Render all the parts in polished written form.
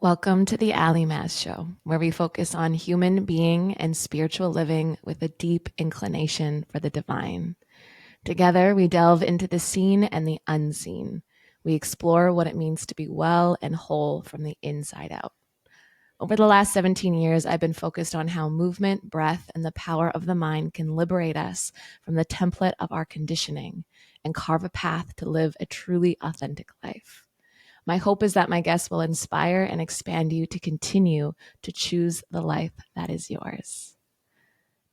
Welcome to the Ally Mass Show, where we focus on human being and spiritual living with a deep inclination for the divine. Together, we delve into the seen and the unseen. We explore what it means to be well and whole from the inside out. Over the last 17 years, I've been focused on how movement, breath, and the power of the mind can liberate us from the template of our conditioning and carve a path to live a truly authentic life. My hope is that my guests will inspire and expand you to continue to choose the life that is yours.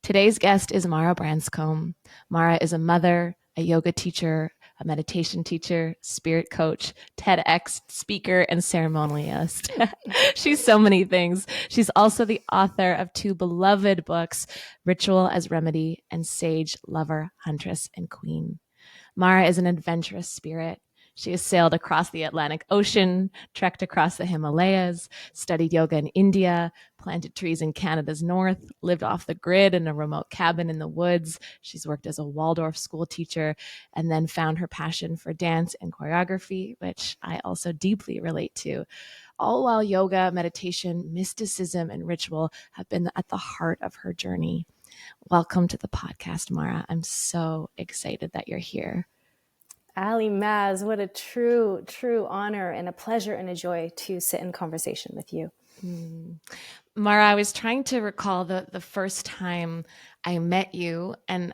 Today's guest is Mara Branscombe. Mara is a mother, a yoga teacher, a meditation teacher, spirit coach, TEDx speaker, and ceremonialist. She's so many things. She's also the author of two beloved books, Ritual as Remedy and Sage, Lover, Huntress, and Queen. Mara is an adventurous spirit. She has sailed across the Atlantic Ocean, trekked across the Himalayas, studied yoga in India, planted trees in Canada's north, lived off the grid in a remote cabin in the woods. She's worked as a Waldorf school teacher, and then found her passion for dance and choreography, which I also deeply relate to. All while yoga, meditation, mysticism, and ritual have been at the heart of her journey. Welcome to the podcast, Mara. I'm so excited that you're here. Ally Maz, what a true honor and a pleasure and a joy to sit in conversation with you. Mara, I was trying to recall the first time I met you, and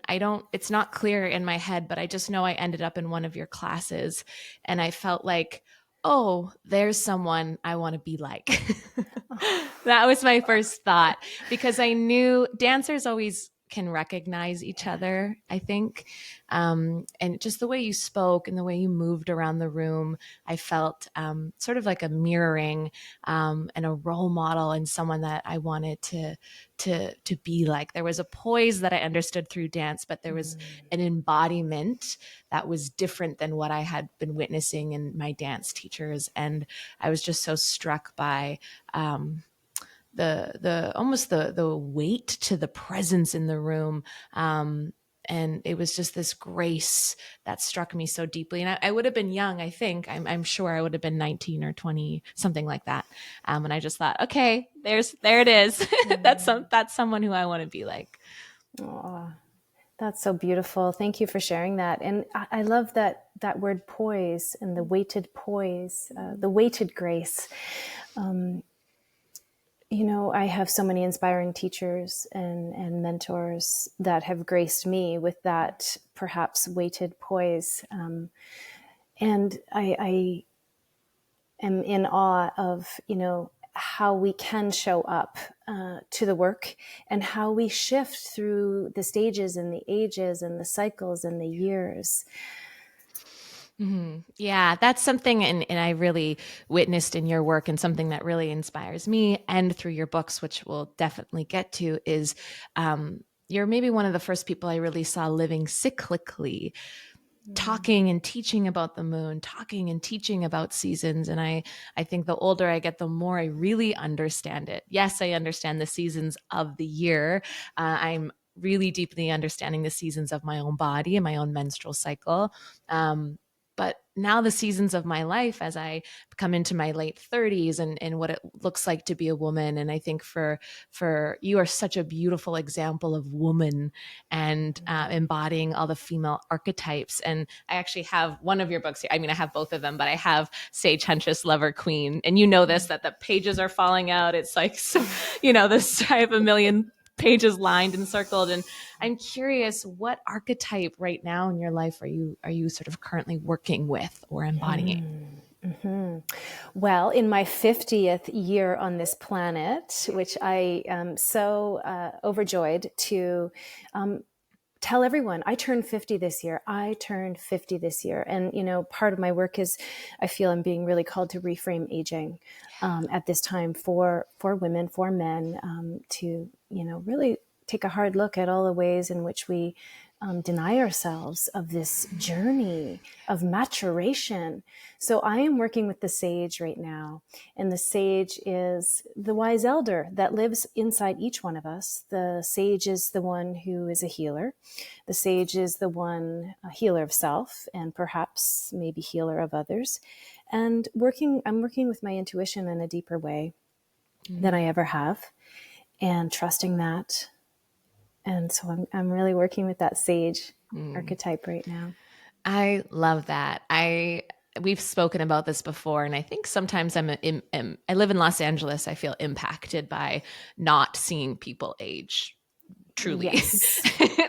it's not clear in my head, but I just know I ended up in one of your classes, and I felt like, oh, there's someone I want to be like. That was my first thought, because I knew dancers always can recognize each other, I think. And just the way you spoke and the way you moved around the room, I felt sort of like a mirroring and a role model and someone that I wanted to be like. There was a poise that I understood through dance, but there was an embodiment that was different than what I had been witnessing in my dance teachers. And I was just so struck by the almost the weight to the presence in the room. And it was just this grace that struck me so deeply. And I would have been young, I think. I'm sure I would have been 19 or 20, something like that. And I just thought, okay, there it is. That's someone who I want to be like. Oh, that's so beautiful. Thank you for sharing that. And I love that word poise and the weighted poise, the weighted grace. I have so many inspiring teachers and mentors that have graced me with that perhaps weighted poise. And I am in awe of, how we can show up to the work and how we shift through the stages and the ages and the cycles and the years. Mm-hmm. Yeah, that's something, and I really witnessed in your work, and something that really inspires me, and through your books, which we'll definitely get to, is you're maybe one of the first people I really saw living cyclically, talking and teaching about the moon, talking and teaching about seasons. And I think the older I get, the more I really understand it. Yes, I understand the seasons of the year. I'm really deeply understanding the seasons of my own body and my own menstrual cycle. But now the seasons of my life as I come into my late 30s and what it looks like to be a woman. And I think for you are such a beautiful example of woman and embodying all the female archetypes. And I actually have one of your books here. I mean, I have both of them, but I have Sage, Huntress, Lover, Queen. And you know this, that the pages are falling out. It's like, this, I have a million pages lined and circled. And I'm curious, what archetype right now in your life are you sort of currently working with or embodying? Mm-hmm. Well, in my 50th year on this planet, which I am so overjoyed to tell everyone, I turned 50 this year. And, part of my work is I feel I'm being really called to reframe aging at this time for women, for men, to, really take a hard look at all the ways in which we deny ourselves of this journey of maturation. So I am working with the sage right now. And the sage is the wise elder that lives inside each one of us. The sage is the one who is a healer. The sage is the one, a healer of self and perhaps maybe healer of others. and I'm working with my intuition in a deeper way than I Mm. ever have, and trusting that. And so I'm really working with that sage Mm. archetype right now. I love that. We've spoken about this before, and I think sometimes I live in Los Angeles. I feel impacted by not seeing people age truly. Yes.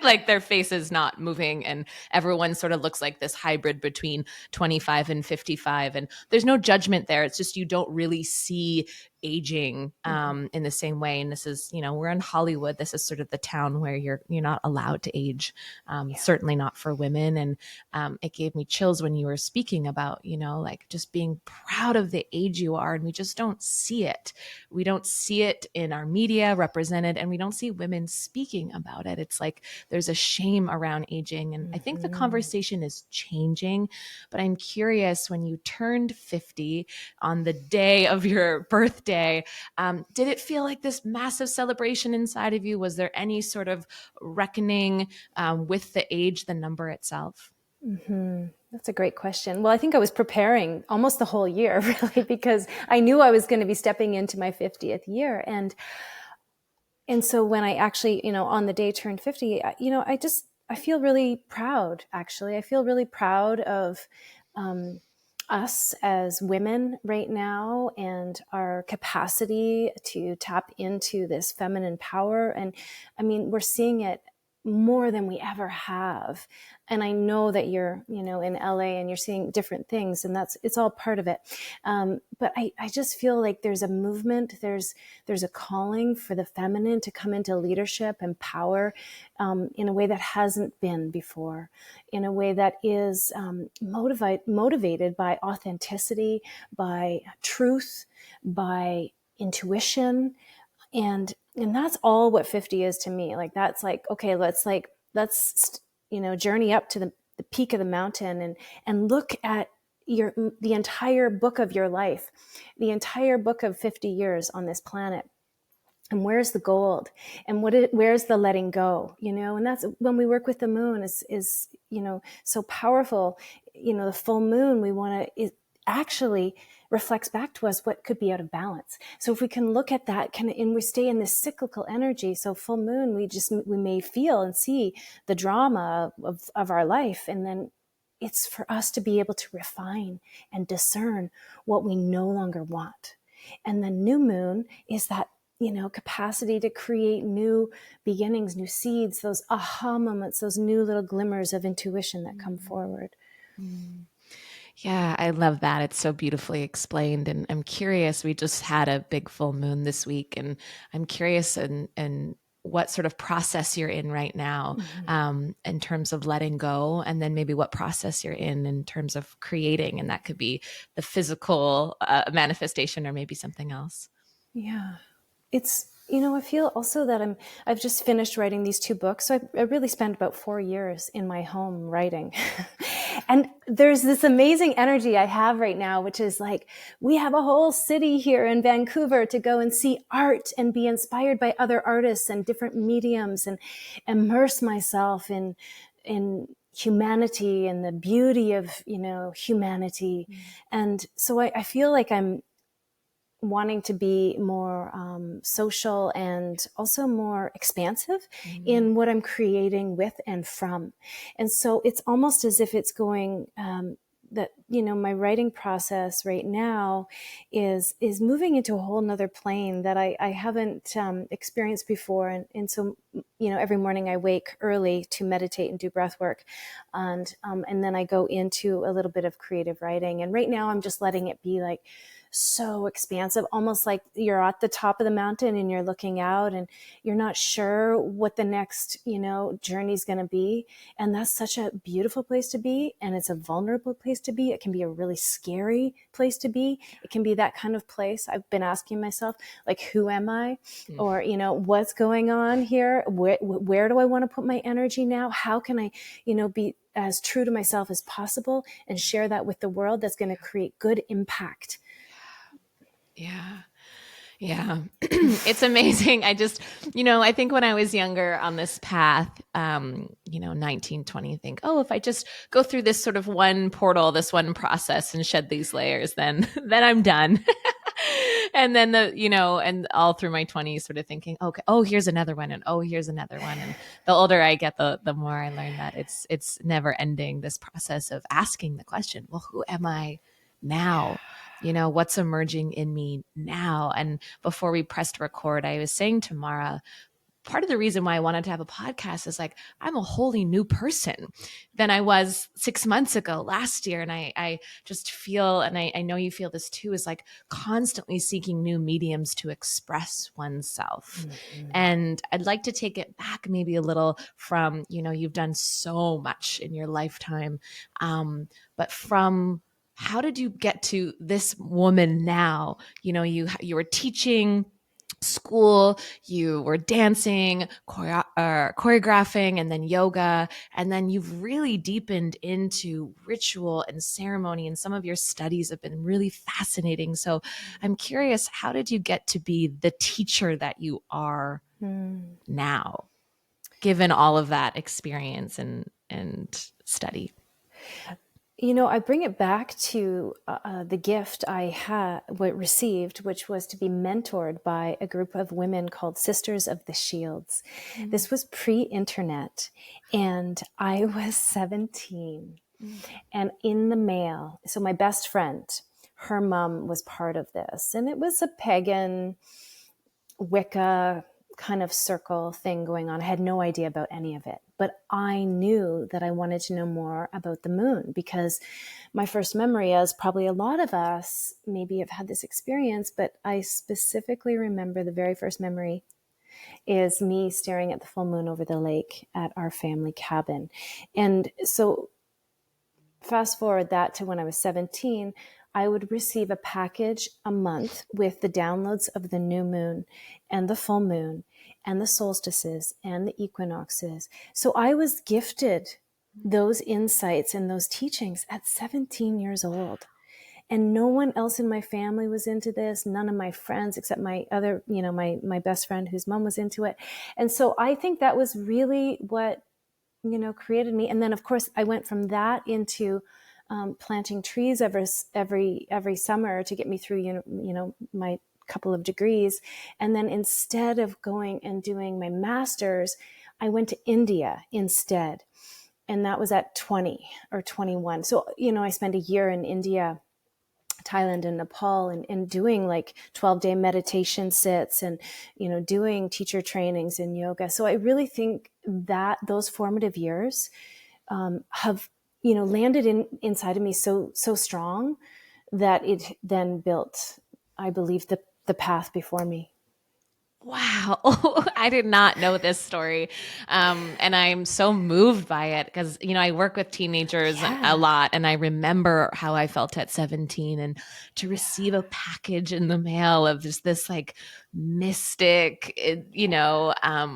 Like their face is not moving, and everyone sort of looks like this hybrid between 25 and 55, and there's no judgment there. It's just you don't really see aging Mm-hmm. in the same way. And this is, we're in Hollywood. This is sort of the town where you're not allowed to age, Yeah. certainly not for women. And it gave me chills when you were speaking about, like just being proud of the age you are, and we just don't see it. We don't see it in our media represented, and we don't see women speaking about it. It's like there's a shame around aging. And I think the Mm-hmm. conversation is changing. But I'm curious, when you turned 50 on the day of your birthday, did it feel like this massive celebration inside of you? Was there any sort of reckoning with the age, the number itself? Mm-hmm. That's a great question. Well, I think I was preparing almost the whole year, really, because I knew I was going to be stepping into my 50th year. And so when I actually, on the day turned 50, I feel really proud, actually. I feel really proud of um, us as women right now and our capacity to tap into this feminine power. And I mean, we're seeing it more than we ever have. And I know that you're, in LA and you're seeing different things, and it's all part of it. But I just feel like there's a movement, there's a calling for the feminine to come into leadership and power in a way that hasn't been before, in a way that is motivated by authenticity, by truth, by intuition. And that's all what 50 is to me. Like, that's like, okay, let's journey up to the peak of the mountain and look at the entire book of your life, the entire book of 50 years on this planet. And where's the gold, and where's the letting go, and that's when we work with the moon is so powerful. The full moon, we want to, it actually reflects back to us what could be out of balance. So if we can look at that, and we stay in this cyclical energy. So full moon, we may feel and see the drama of our life. And then it's for us to be able to refine and discern what we no longer want. And the new moon is that, capacity to create new beginnings, new seeds, those aha moments, those new little glimmers of intuition that come forward. Mm. Yeah, I love that. It's so beautifully explained. And I'm curious, we just had a big full moon this week, and I'm curious and what sort of process you're in right now Mm-hmm. in terms of letting go, and then maybe what process you're in terms of creating. And that could be the physical manifestation or maybe something else. Yeah. It's, I feel also that I've just finished writing these two books. So I really spent about 4 years in my home writing. And there's this amazing energy I have right now, which is like, we have a whole city here in Vancouver to go and see art and be inspired by other artists and different mediums and immerse myself in humanity and the beauty of, humanity. Mm. And so I feel like I'm wanting to be more social and also more expansive Mm. in what I'm creating with and from. And so it's almost as if it's going that, my writing process right now is moving into a whole nother plane that I haven't experienced before. And so, every morning I wake early to meditate and do breath work. And then I go into a little bit of creative writing. And right now I'm just letting it be like, so expansive, almost like you're at the top of the mountain and you're looking out and you're not sure what the next, journey is going to be. And that's such a beautiful place to be. And it's a vulnerable place to be. It can be a really scary place to be. It can be that kind of place. I've been asking myself, like, who am I? Mm. Or, what's going on here? Where do I want to put my energy now? How can I, be as true to myself as possible and share that with the world that's going to create good impact? Yeah. Yeah, it's amazing. I think when I was younger on this path, 19, 20, think, oh, if I just go through this sort of one portal, this one process and shed these layers, then, then I'm done. And then and all through my 20s, sort of thinking, okay, oh, here's another one. And oh, here's another one. And the older I get, the more I learn that it's never ending, this process of asking the question, well, who am I now? What's emerging in me now? And before we pressed record, I was saying to Mara, part of the reason why I wanted to have a podcast is like, I'm a wholly new person than I was 6 months ago last year. And I just feel, and I know you feel this too, is like constantly seeking new mediums to express oneself. Mm-hmm. And I'd like to take it back maybe a little from, you've done so much in your lifetime. But from, how did you get to this woman now? You were teaching school, you were dancing, choreographing, and then yoga. And then you've really deepened into ritual and ceremony. And some of your studies have been really fascinating. So I'm curious, how did you get to be the teacher that you are now, given all of that experience and study? I bring it back to the gift I received, which was to be mentored by a group of women called Sisters of the Shields. Mm-hmm. This was pre-internet, and I was 17. Mm-hmm. And in the mail, so my best friend, her mom was part of this, and it was a pagan Wicca kind of circle thing going on. I had no idea about any of it, but I knew that I wanted to know more about the moon, because my first memory, as probably a lot of us maybe have had this experience, but I specifically remember the very first memory is me staring at the full moon over the lake at our family cabin. And so fast forward that to when I was 17, I would receive a package a month with the downloads of the new moon and the full moon and the solstices and the equinoxes. So I was gifted those insights and those teachings at 17 years old. And no one else in my family was into this. None of my friends, except my other, my best friend whose mom was into it. And so I think that was really what, created me. And then of course I went from that into planting trees every summer to get me through, my couple of degrees. And then instead of going and doing my master's, I went to India instead. And that was at 20 or 21. So, I spent a year in India, Thailand and Nepal, and doing like 12-day meditation sits and, doing teacher trainings in yoga. So I really think that those formative years have, landed inside of me so strong that it then built, I believe, the path before me. Wow. I did not know this story. And I'm so moved by it because, I work with teenagers a lot, and I remember how I felt at 17, and to receive a package in the mail of just this like mystic,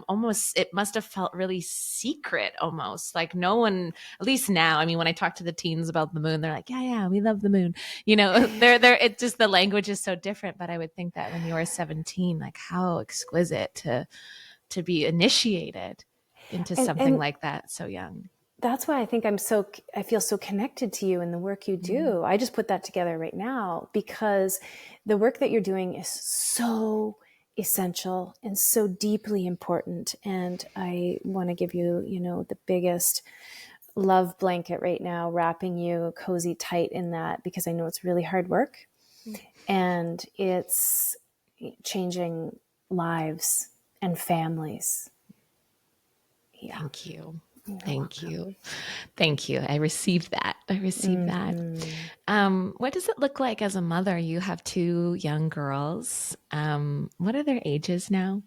almost, it must have felt really secret, almost like no one, at least now, I mean, when I talk to the teens about the moon, they're like, yeah, we love the moon. It's just, the language is so different. But I would think that when you were 17, like how exquisite to be initiated into something like that so young. That's why I think I feel so connected to you and the work you do. Mm-hmm. I just put that together right now because the work that you're doing is so essential and so deeply important. And I want to give you, the biggest love blanket right now, wrapping you cozy tight in that, because I know it's really hard work and it's changing lives and families. Yeah. Thank you. Thank you. Thank you. I received that. that. What does it look like as a mother? You have two young girls. What are their ages now?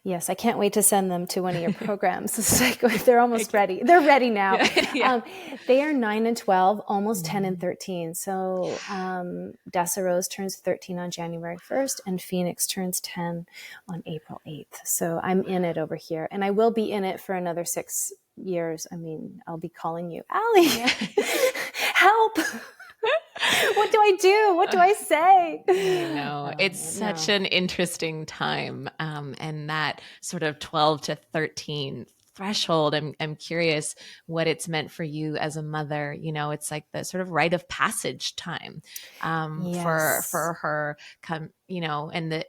Yes, I can't wait to send them to one of your programs. It's like they're almost ready. They're ready now. Yeah. They are 9 and 12, almost 10 and 13. So Dessa Rose turns 13 on January 1st, and Phoenix turns 10 on April 8th. So I'm in it over here, and I will be in it for another 6 years. I mean, I'll be calling you, Ally, help. What do I do? What do I say? I know. It's such No. an interesting time. And that sort of 12 to 13 threshold, I'm curious what it's meant for you as a mother. You know, it's like the sort of rite of passage time Yes. for her, you know, and the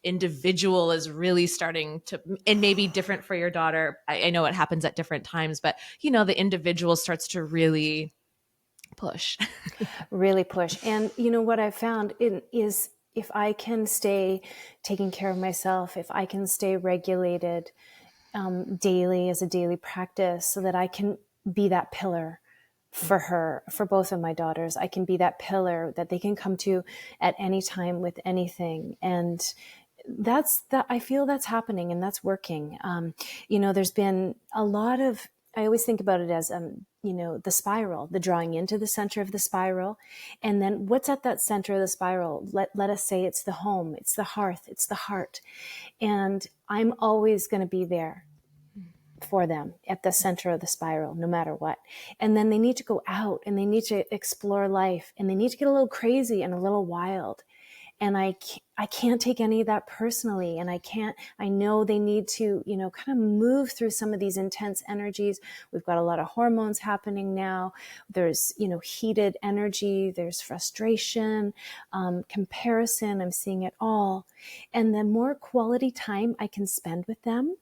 individual is really starting to, and maybe different for your daughter. I know it happens at different times, but, you know, the individual starts to really push. Really push. And you know what I've found is if I can stay taking care of myself, if I can stay regulated daily as a daily practice, so that I can be that pillar for her, for both of my daughters. I can be that pillar that they can come to at any time with anything. And that's that. I feel that's happening and that's working. You know, there's been a lot of, I always think about it as, you know, the spiral, the drawing into the center of the spiral. And then what's at that center of the spiral? Let us say it's the home, it's the hearth, it's the heart. And I'm always going to be there for them at the center of the spiral, no matter what. And then they need to go out and they need to explore life and they need to get a little crazy and a little wild. And I can't take any of that personally. And I know they need to, you know, kind of move through some of these intense energies. We've got a lot of hormones happening now. There's, you know, heated energy, there's frustration, comparison. I'm seeing it all. And the more quality time I can spend with them,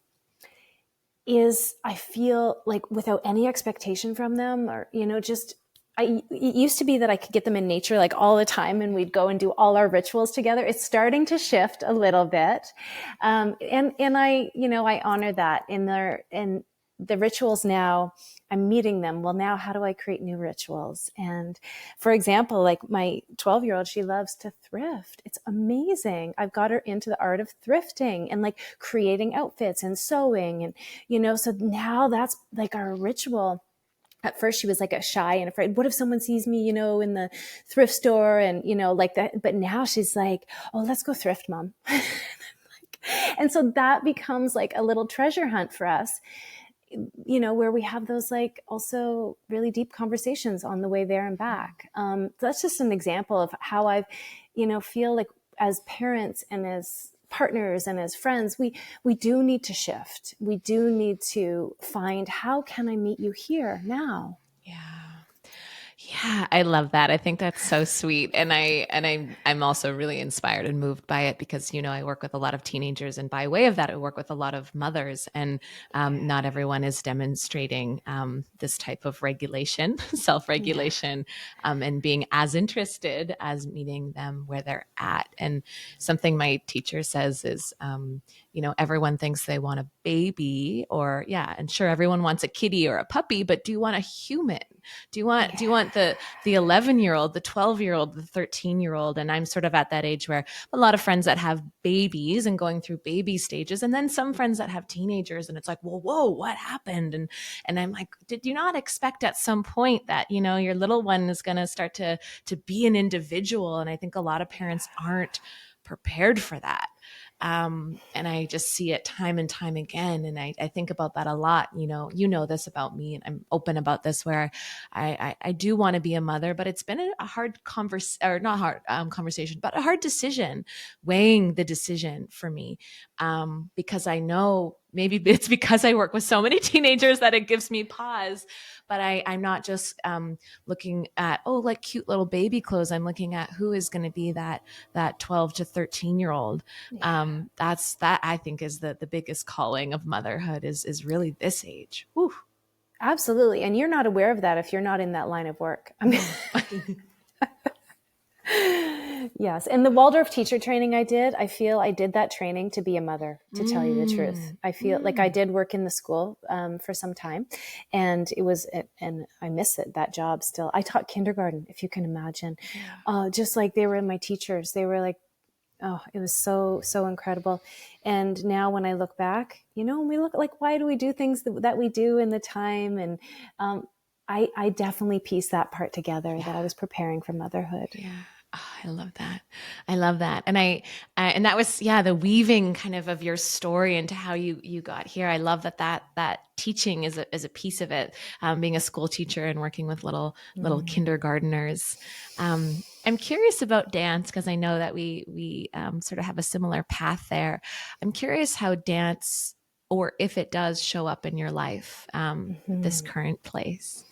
is I feel like without any expectation from them, or, you know, just, it used to be that I could get them in nature like all the time and we'd go and do all our rituals together. It's starting to shift a little bit. And I, you know, I honor that in the rituals now. I'm meeting them. Well, now how do I create new rituals? And for example, like my 12-year-old, she loves to thrift. It's amazing. I've got her into the art of thrifting and like creating outfits and sewing. And, you know, so now that's like our ritual. At first she was like a shy and afraid. What if someone sees me, you know, in the thrift store and, you know, like that. But now she's like, oh, let's go thrift, Mom. And so that becomes like a little treasure hunt for us, you know, where we have those like also really deep conversations on the way there and back. That's just an example of how I've, you know, feel like as parents and as partners and as friends, we do need to shift. We do need to find, how can I meet you here now? Yeah. Yeah, I love that. I think that's so sweet. I'm also really inspired and moved by it because, you know, I work with a lot of teenagers, and by way of that, I work with a lot of mothers, and not everyone is demonstrating this type of regulation, Yeah, self-regulation, and being as interested as meeting them where they're at. And something my teacher says is, you know, everyone thinks they want a baby, or yeah, and sure, everyone wants a kitty or a puppy, but do you want a human? Do you yeah, want the 11-year-old, the 12-year-old, the 13-year-old? And I'm sort of at that age where a lot of friends that have babies and going through baby stages, and then some friends that have teenagers, and it's like, well, whoa, what happened? And I'm like, did you not expect at some point that, you know, your little one is going to start to be an individual? And I think a lot of parents aren't prepared for that. And I just see it time and time again. And I think about that a lot. You know this about me, and I'm open about this, where I do want to be a mother, but it's been a hard or not hard conversation, but a hard decision, weighing the decision for me. Because I know maybe it's because I work with so many teenagers that it gives me pause, but I'm not just looking at, oh, like cute little baby clothes. I'm looking at who is going to be that 12 to 13-year-old. yeah. That I think is the biggest calling of motherhood, is really this age. Whew. Absolutely. And you're not aware of that if you're not in that line of work. I mean, No. yes. And the Waldorf teacher training I did, I feel I did that training to be a mother, to tell you the truth. Mm, I feel like I mm, did work in the school for some time, and it was, and I miss it, that job still. I taught kindergarten, if you can imagine. yeah. Just like they were my teachers. They were like, oh, it was so, so incredible. And now when I look back, you know, we look like, why do we do things that we do in the time? And I definitely pieced that part together, that I Yeah. was preparing for motherhood. Yeah. Oh, I love that. I love that. And that was, yeah, the weaving kind of your story into how you got here. I love that teaching is a piece of it. Being a school teacher and working with little Mm. kindergarteners. I'm curious about dance because I know that we sort of have a similar path there. I'm curious how dance, or if it does show up in your life, this Mhm. current place.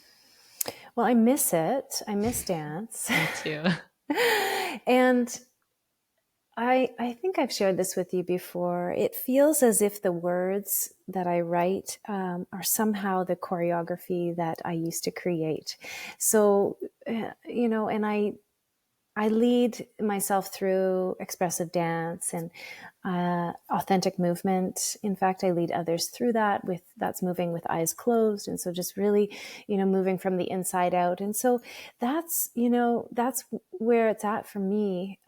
Well, I miss it. I miss dance. Me too. And I think I've shared this with you before. It feels as if the words that I write are somehow the choreography that I used to create. So, and I lead myself through expressive dance and authentic movement. In fact, I lead others through that's moving with eyes closed. And so just really, moving from the inside out. And so that's where it's at for me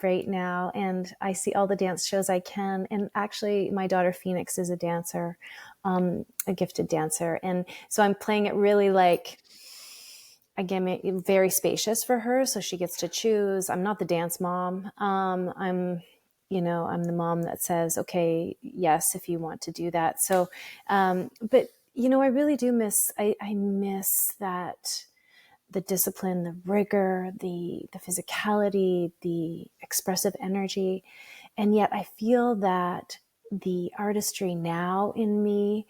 right now. And I see all the dance shows I can. And actually, my daughter Phoenix is a dancer, a gifted dancer. And so I'm playing it really like, again, very spacious for her, so she gets to choose. I'm not the dance mom. I'm the mom that says, okay, yes, if you want to do that. So, but I really do miss. I miss that, the discipline, the rigor, the physicality, the expressive energy, and yet I feel that the artistry now in me,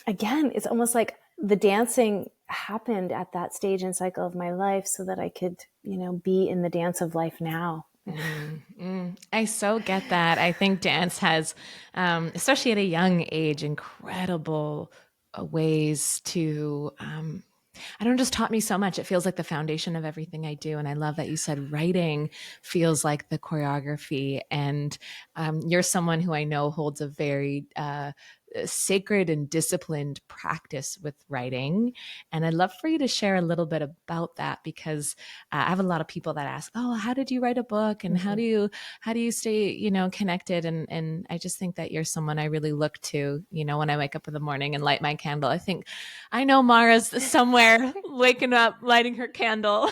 again, it's almost like the dancing happened at that stage and cycle of my life so that I could, be in the dance of life now. I so get that. I think dance has, especially at a young age, incredible ways to, I don't know, just taught me so much. It feels like the foundation of everything I do. And I love that you said writing feels like the choreography. And you're someone who I know holds a very sacred and disciplined practice with writing. And I'd love for you to share a little bit about that because I have a lot of people that ask, "Oh, how did you write a book? And Mm-hmm. how do you stay, connected?" And I just think that you're someone I really look to, when I wake up in the morning and light my candle. I think I know Mara's somewhere waking up, lighting her candle.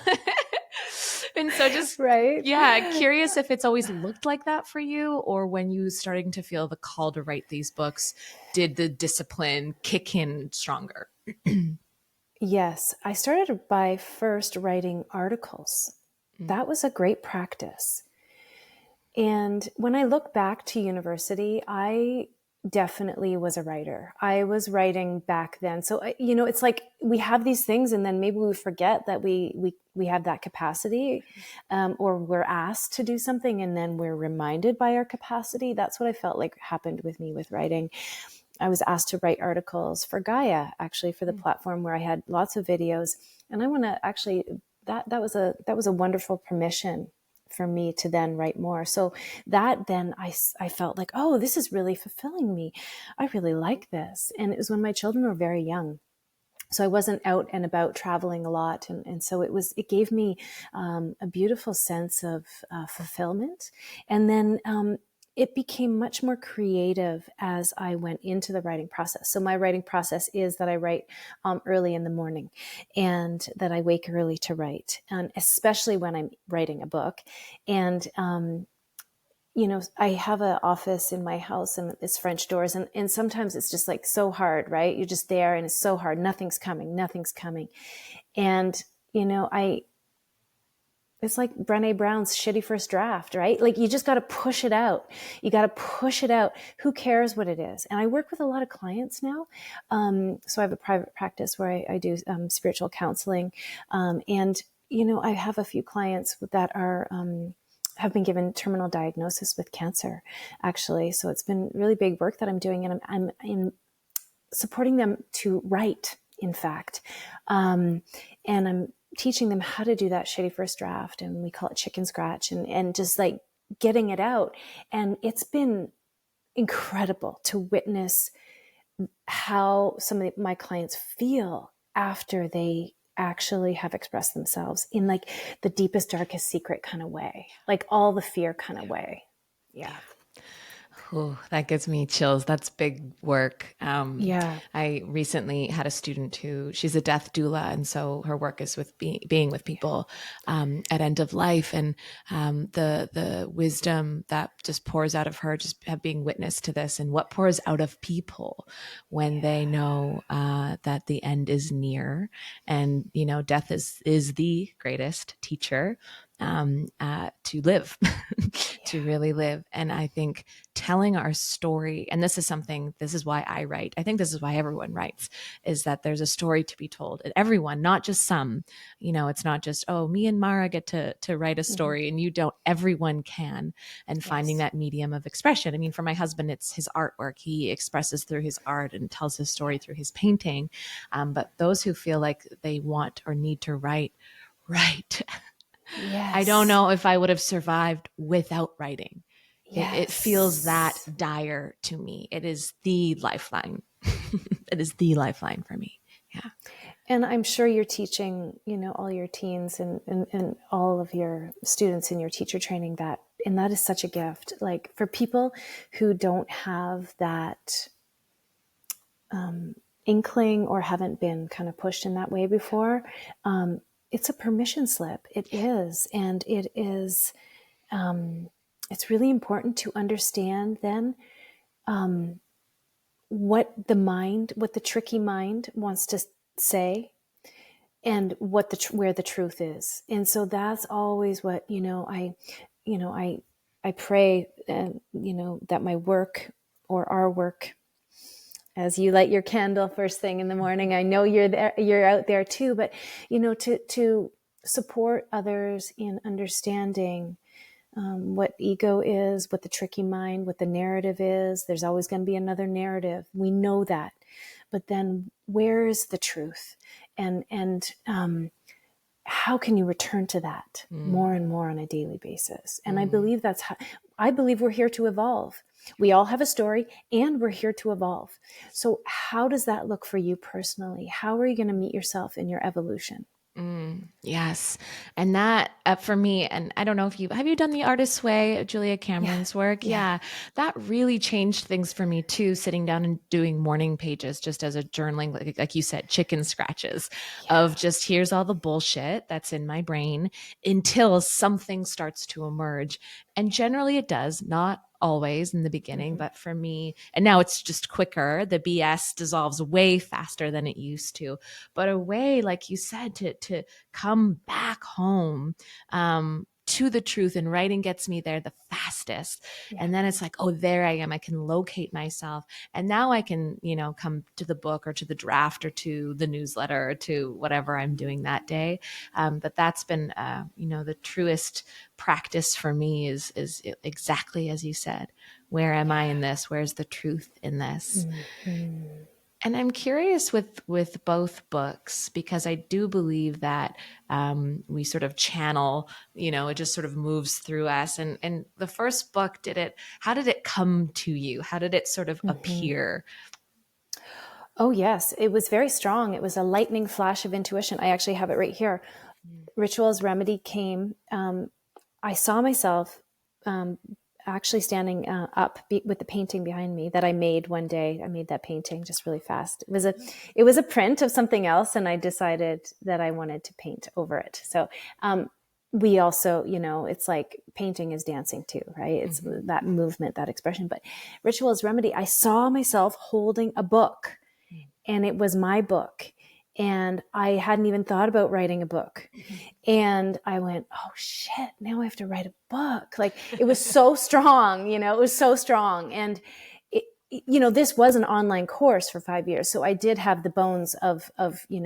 And so just, Right. yeah, curious if it's always looked like that for you, or when you starting to feel the call to write these books, did the discipline kick in stronger? Yes, I started by first writing articles. Mm, That was a great practice. And when I look back to university, I definitely was a writer. I was writing back then. So, it's like we have these things and then maybe we forget that we have that capacity, or we're asked to do something and then we're reminded by our capacity. That's what I felt like happened with me with writing. I was asked to write articles for Gaia, actually, for the platform where I had lots of videos. And I want to actually, that was a wonderful permission for me to then write more. So that then I felt like, oh, this is really fulfilling me. I really like this. And it was when my children were very young. So I wasn't out and about traveling a lot. And so it gave me a beautiful sense of fulfillment. And then, it became much more creative as I went into the writing process. So my writing process is that I write early in the morning and that I wake early to write, and especially when I'm writing a book. And I have an office in my house and it's French doors. And sometimes it's just like so hard, right? You're just there and it's so hard. Nothing's coming, nothing's coming. And, it's like Brené Brown's shitty first draft, right? Like you just got to push it out. You got to push it out. Who cares what it is? And I work with a lot of clients now. So I have a private practice where I do spiritual counseling. And, I have a few clients that are, have been given terminal diagnosis with cancer, actually. So it's been really big work that I'm doing, and I'm supporting them to write, in fact. And I'm teaching them how to do that shitty first draft, and we call it chicken scratch, and just like getting it out. And it's been incredible to witness how some of my clients feel after they actually have expressed themselves in like the deepest, darkest secret kind of way, like all the fear kind of way. Yeah. Yeah. Ooh, that gives me chills. That's big work. Yeah. I recently had a student who she's a death doula, and so her work is with being with people at end of life, and the wisdom that just pours out of her, just being witness to this, and what pours out of people when they know that the end is near, and death is the greatest teacher to live, to really live. And I think telling our story, and this is why I write. I think this is why everyone writes, is that there's a story to be told. And everyone, not just some, it's not just, oh, me and Mara get to write a Mm-hmm. story and you don't. Everyone can. And finding Yes. that medium of expression. I mean, for my husband, it's his artwork. He expresses through his art and tells his story through his painting. But those who feel like they want or need to write, write. I don't Yes. know if I would have survived without writing. It feels that Yes. dire to me. It is the lifeline. It is the lifeline for me. Yeah. And I'm sure you're teaching, all your teens and all of your students in your teacher training that, and that is such a gift. Like for people who don't have that inkling or haven't been kind of pushed in that way before, it's a permission slip. It is. And it is, it's really important to understand then what the tricky mind wants to say and where the truth is. And so that's always what, I pray, that my work or our work, as you light your candle first thing in the morning, I know you're out there too, but, to support others in understanding what ego is, what the tricky mind, what the narrative is. There's always going to be another narrative. We know that. But then where is the truth? And how can you return to that Mm, more and more on a daily basis? And I mm, believe I believe we're here to evolve. We all have a story and we're here to evolve. So how does that look for you personally? How are you going to meet yourself in your evolution? yes. And that for me, and I don't know if have you done The Artist's Way, Julia Yeah. Cameron's work? Yeah. Yeah. That really changed things for me too, sitting down and doing morning pages just as a journaling, like you said, chicken scratches of Yeah. just here's all the bullshit that's in my brain until something starts to emerge. And generally it does, not always in the beginning, Mm-hmm. but for me, and now it's just quicker. The BS dissolves way faster than it used to, but a way, like you said, to come back home to the truth, and writing gets me there the fastest. Yeah. And then it's like, oh, there I am. I can locate myself. And now I can, come to the book or to the draft or to the newsletter or to whatever I'm doing that day. But that's been, the truest practice for me is exactly as you said. Where am I in this? Where's the truth in this? Mm-hmm. And I'm curious with both books, because I do believe that we sort of channel, it just sort of moves through us. And the first book, how did it come to you? How did it sort of Mm-hmm. appear? Oh, yes. It was very strong. It was a lightning flash of intuition. I actually have it right here. Rituals Remedy came. I saw myself actually standing up with the painting behind me that I made one day. I made that painting just really fast. It was a print of something else, and I decided that I wanted to paint over it. So we also, it's like painting is dancing too, right? It's Mm-hmm. that movement, that expression. But Rituals Remedy, I saw myself holding a book, and it was my book. And I hadn't even thought about writing a book. And I went, oh shit, now I have to write a book. Like it was so strong, it was so strong. And this was an online course for 5 years. So I did have the bones of the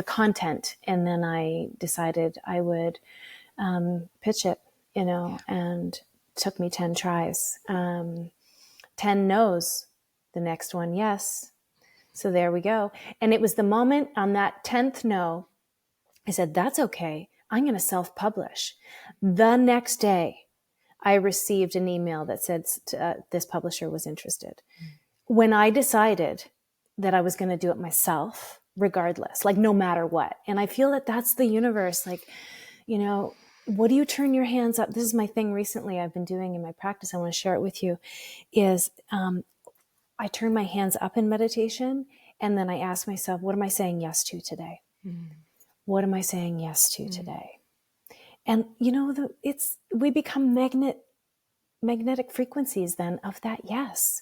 content. And then I decided I would pitch it, and took me 10 tries, 10 no's, the next one, yes. So there we go. And it was the moment on that 10th no, I said, that's okay. I'm going to self-publish. The next day, I received an email that said this publisher was interested. When I decided that I was going to do it myself, regardless, like no matter what. And I feel that that's the universe. Like, what do you turn your hands up? This is my thing recently I've been doing in my practice. I want to share it with you. Is I turn my hands up in meditation, and then I ask myself, what am I saying yes to today? Mm. What am I saying yes to Mm. today? And it's we become magnetic frequencies then of that yes.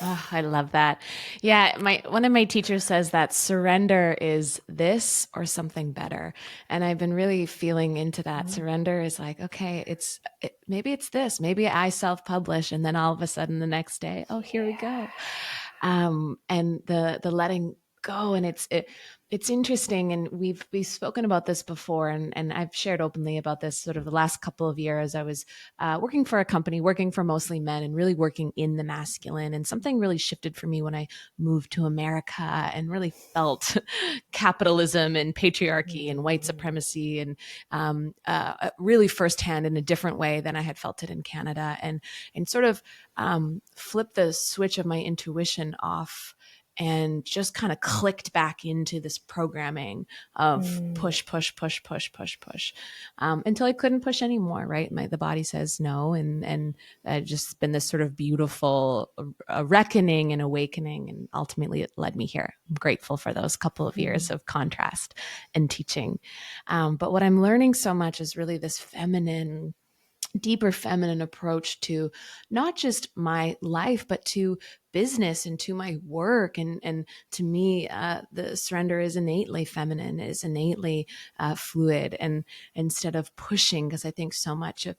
Oh, I love that. Yeah, my one of my teachers says that surrender is this or something better. And I've been really feeling into that. Mm, Surrender is like, okay, maybe it's this. Maybe I self-publish and then all of a sudden the next day, oh, here we go. And the letting go, and it's interesting, and we've spoken about this before, and I've shared openly about this sort of the last couple of years. I was working for a company, working for mostly men, and really working in the masculine. And something really shifted for me when I moved to America and really felt capitalism and patriarchy and white mm, supremacy, and really firsthand in a different way than I had felt it in Canada, and sort of flipped the switch of my intuition off and just kind of clicked back into this programming of mm. push, push, push, push, push, push, until I couldn't push anymore. Right, the body says no, and just been this sort of beautiful reckoning and awakening, and ultimately it led me here. I'm grateful for those couple of years of contrast and teaching. But what I'm learning so much is really this feminine, deeper feminine approach to not just my life, but to business and to my work. And to me, the surrender is innately feminine, is innately fluid. And instead of pushing, because I think so much of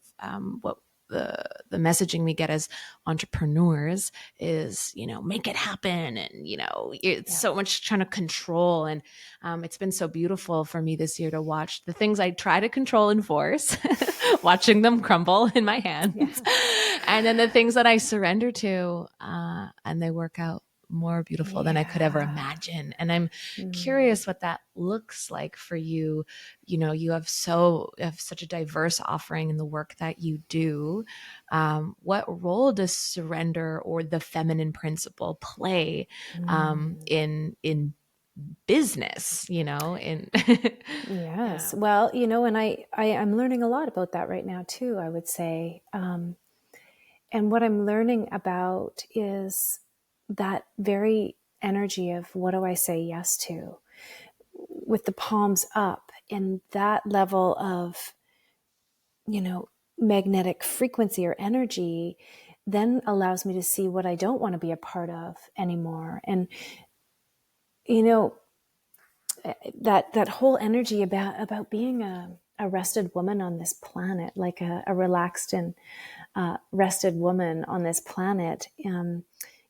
what the messaging we get as entrepreneurs is, make it happen. And, it's Yeah. so much trying to control. And it's been so beautiful for me this year to watch the things I try to control and force, watching them crumble in my Yeah. hands. And then the things that I surrender to, and they work out more beautiful than I could ever Yeah. imagine. And I'm Mm. curious what that looks like for you. You have such a diverse offering in the work that you do. What role does surrender or the feminine principle play Mm. in business? In Yes. yeah. Well, and I'm learning a lot about that right now too, I would say. And what I'm learning about is that very energy of what do I say yes to with the palms up, and that level of, you know, magnetic frequency or energy then allows me to see what I don't want to be a part of anymore. And, you know, that whole energy about being a rested woman on this planet, like a relaxed and rested woman on this planet,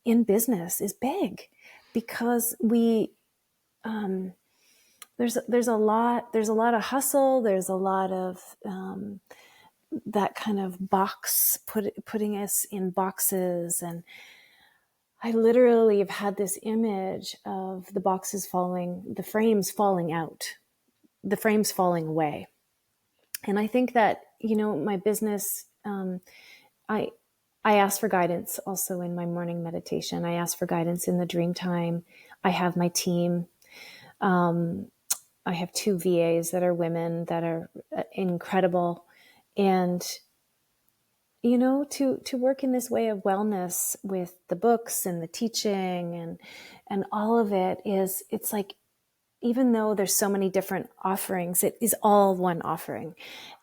in business is big, because there's a lot of hustle, there's a lot of that kind of putting us in boxes. And I literally have had this image of the boxes falling, the frames falling out, the frames falling away. And I think that, my business, I I ask for guidance also in my morning meditation. I ask for guidance in the dream time. I have my team. I have two VAs that are women that are incredible, and to work in this way of wellness with the books and the teaching and all of it it's like, even though there's so many different offerings, it is all one offering.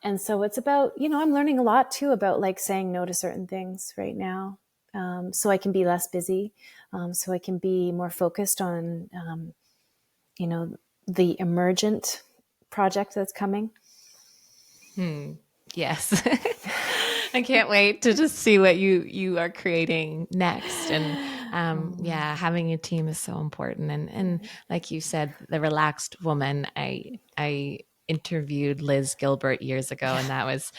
And so it's about, I'm learning a lot too about like saying no to certain things right now, so I can be less busy, so I can be more focused on, you know, the emergent project that's coming. Hmm. Yes. I can't wait to just see what you are creating next. And Um, yeah, having a team is so important. And like you said, the relaxed woman. I interviewed Liz Gilbert years ago, yeah. and that was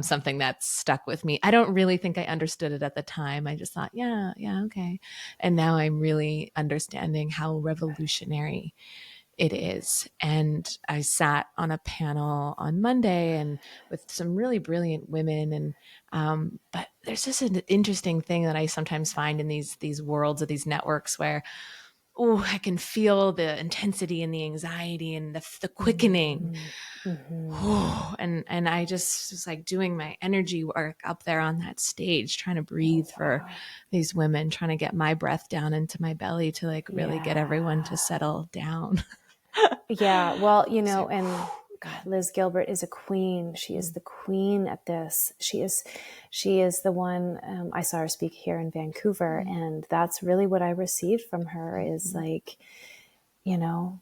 something that stuck with me. I don't really think I understood it at the time. I just thought, yeah, yeah, okay. And now I'm really understanding how revolutionary it is. And I sat on a panel on Monday and with some really brilliant women. And but there's just an interesting thing that I sometimes find in these worlds of these networks where oh, I can feel the intensity and the anxiety and the quickening. And I just was like doing my energy work up there on that stage, trying to breathe for Wow. these women, trying to get my breath down into my belly to like really get Yeah. everyone to settle down. Yeah. Well, So, and yeah. God, Liz Gilbert is a queen. She is the queen at this. She is the one. I saw her speak here in Vancouver, and that's really what I received from her is like, you know,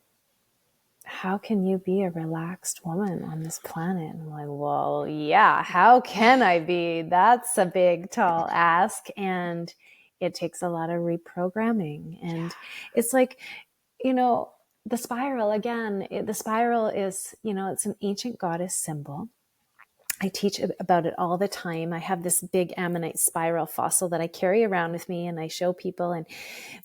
how can you be a relaxed woman on this planet? And I'm like, well, yeah, how can I be? That's a big, tall ask. And it takes a lot of reprogramming. And it's like, the spiral again, the spiral is, it's an ancient goddess symbol. I teach about it all the time. I have this big ammonite spiral fossil that I carry around with me and I show people. And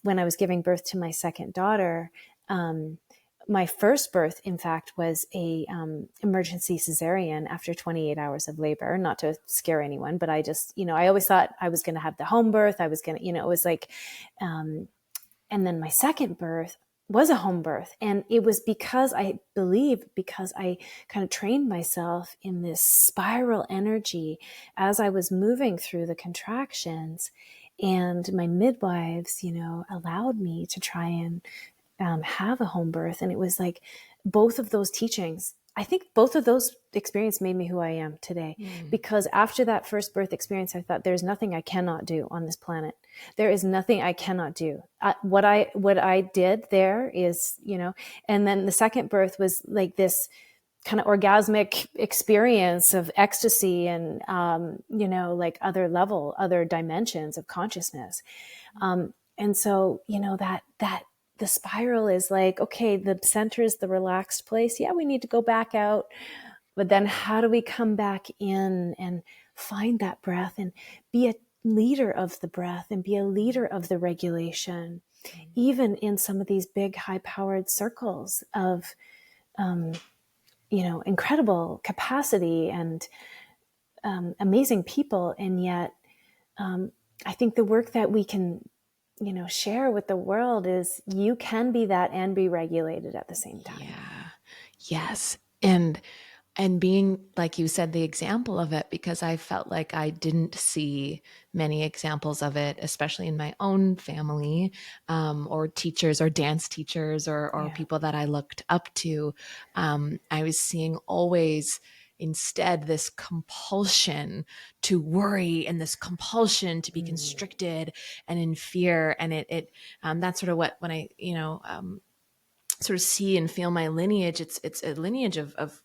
when I was giving birth to my second daughter, my first birth, in fact, was a emergency cesarean after 28 hours of labor. Not to scare anyone, but I just, I always thought I was going to have the home birth. I was going to, it was like, and then my second birth was a home birth. And it was because I kind of trained myself in this spiral energy as I was moving through the contractions. And my midwives, allowed me to try and have a home birth. And it was like both of those teachings. I think both of those experiences made me who I am today. Because after that first birth experience, I thought there's nothing I cannot do on this planet. There is nothing I cannot do. What I did there is, and then the second birth was like this kind of orgasmic experience of ecstasy and, like other dimensions of consciousness. And so, that the spiral is like, okay, the center is the relaxed place. Yeah, we need to go back out. But then how do we come back in and find that breath and be a leader of the breath and be a leader of the regulation, even in some of these big, high powered circles of, incredible capacity and amazing people. And yet, I think the work that we can share with the world is you can be that and be regulated at the same time. Yeah. Yes. And being, like you said, the example of it, because I felt like I didn't see many examples of it, especially in my own family, or teachers or dance teachers or Yeah. people that I looked up to. I was seeing always instead this compulsion to worry and this compulsion to be constricted and in fear. And that's sort of what, when I, sort of see and feel my lineage, it's a lineage of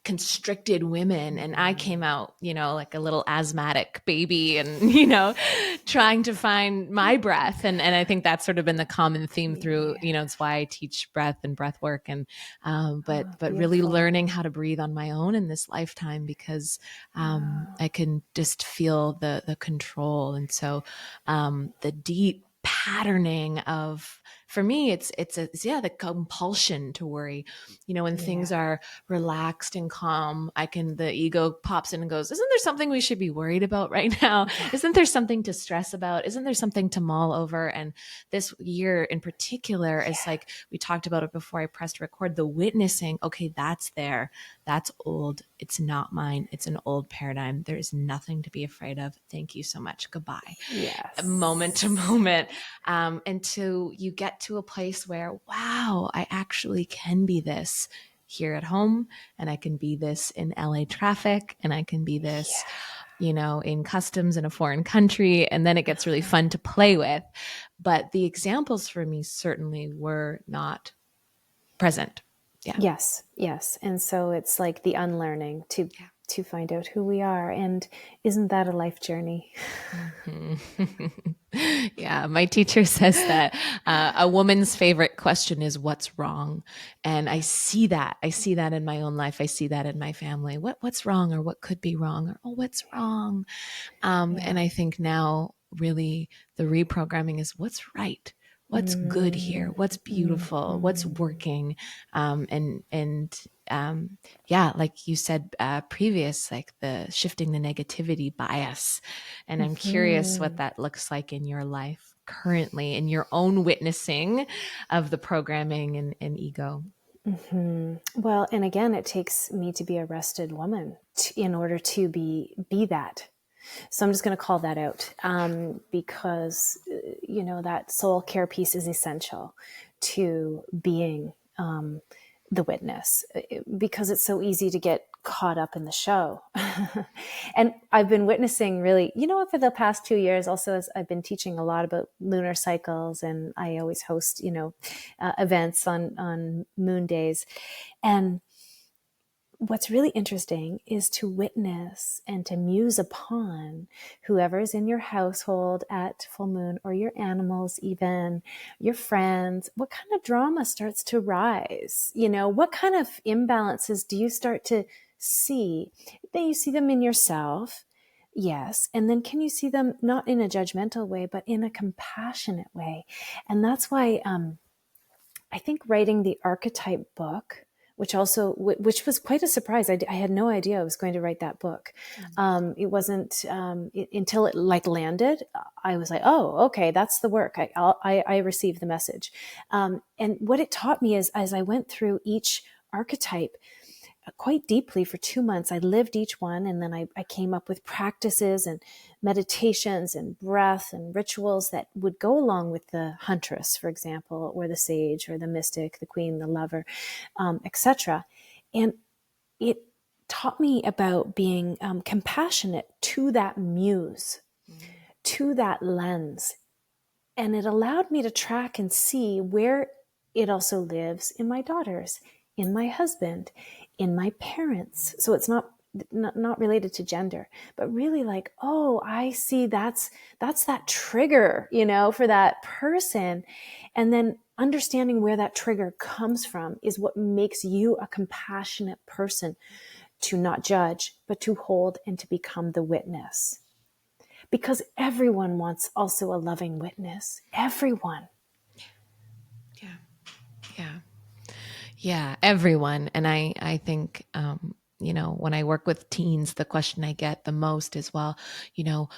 constricted women. And I came out, like a little asthmatic baby and, trying to find my breath. And I think that's sort of been the common theme through, Yeah. it's why I teach breath and breath work. And, but Oh, really beautiful. learning how to breathe on my own in this lifetime, because, I can just feel the control. And so, the deep patterning of, for me, it's the compulsion to worry. When things Yeah. are relaxed and calm, the ego pops in and goes, isn't there something we should be worried about right now? Yeah. Isn't there something to stress about? Isn't there something to mull over? And this year in particular is like, we talked about it before I pressed record, the witnessing, okay, that's there. That's old. It's not mine. It's an old paradigm. There is nothing to be afraid of. Thank you so much. Goodbye. Moment to Yes. moment, until you get to a place where, wow, I actually can be this here at home, and I can be this in LA traffic, and I can be this, in customs in a foreign country. And then it gets really fun to play with. But the examples for me certainly were not present. Yeah. Yes. Yes. And so it's like the unlearning to find out who we are. And isn't that a life journey? Yeah, my teacher says that a woman's favorite question is what's wrong, and I see that. I see that in my own life. I see that in my family. What's wrong, or what could be wrong, or what's wrong. And Yeah. I think now, really, the reprogramming is what's right. What's good here? What's beautiful? What's working? Yeah, like you said, previous, like the shifting the negativity bias. And I'm curious what that looks like in your life. currently in your own witnessing of the programming and ego? Well, and again, it takes me to be a rested woman in order to be that. So I'm just going to call that out, because that soul care piece is essential to being the witness, because it's so easy to get caught up in the show. And I've been witnessing really, for the past 2 years, also, as I've been teaching a lot about lunar cycles, and I always host, events on moon days. And what's really interesting is to witness and to muse upon whoever's in your household at full moon, or your animals, even your friends. What kind of drama starts to rise? What kind of imbalances do you start to see? Then you see them in yourself. Yes. And then can you see them not in a judgmental way, but in a compassionate way? And that's why, I think writing the archetype book, which was quite a surprise. I had no idea I was going to write that book. It wasn't until it landed. I was like, oh, okay, that's the work. I received the message. And what it taught me is, as I went through each archetype quite deeply for 2 months, I lived each one. And then I came up with practices and meditations and breath and rituals that would go along with the huntress, for example, or the sage, or the mystic, the queen, the lover, etc. And it taught me about being compassionate to that muse, to that lens. And it allowed me to track and see where it also lives in my daughters, in my husband, in my parents. So it's not related to gender, but really like, oh, I see that's that trigger, for that person. And then understanding where that trigger comes from is what makes you a compassionate person, to not judge, but to hold and to become the witness. Because everyone wants also a loving witness. Everyone. Yeah. Yeah. Yeah, everyone. And I think, when I work with teens, the question I get the most is, well,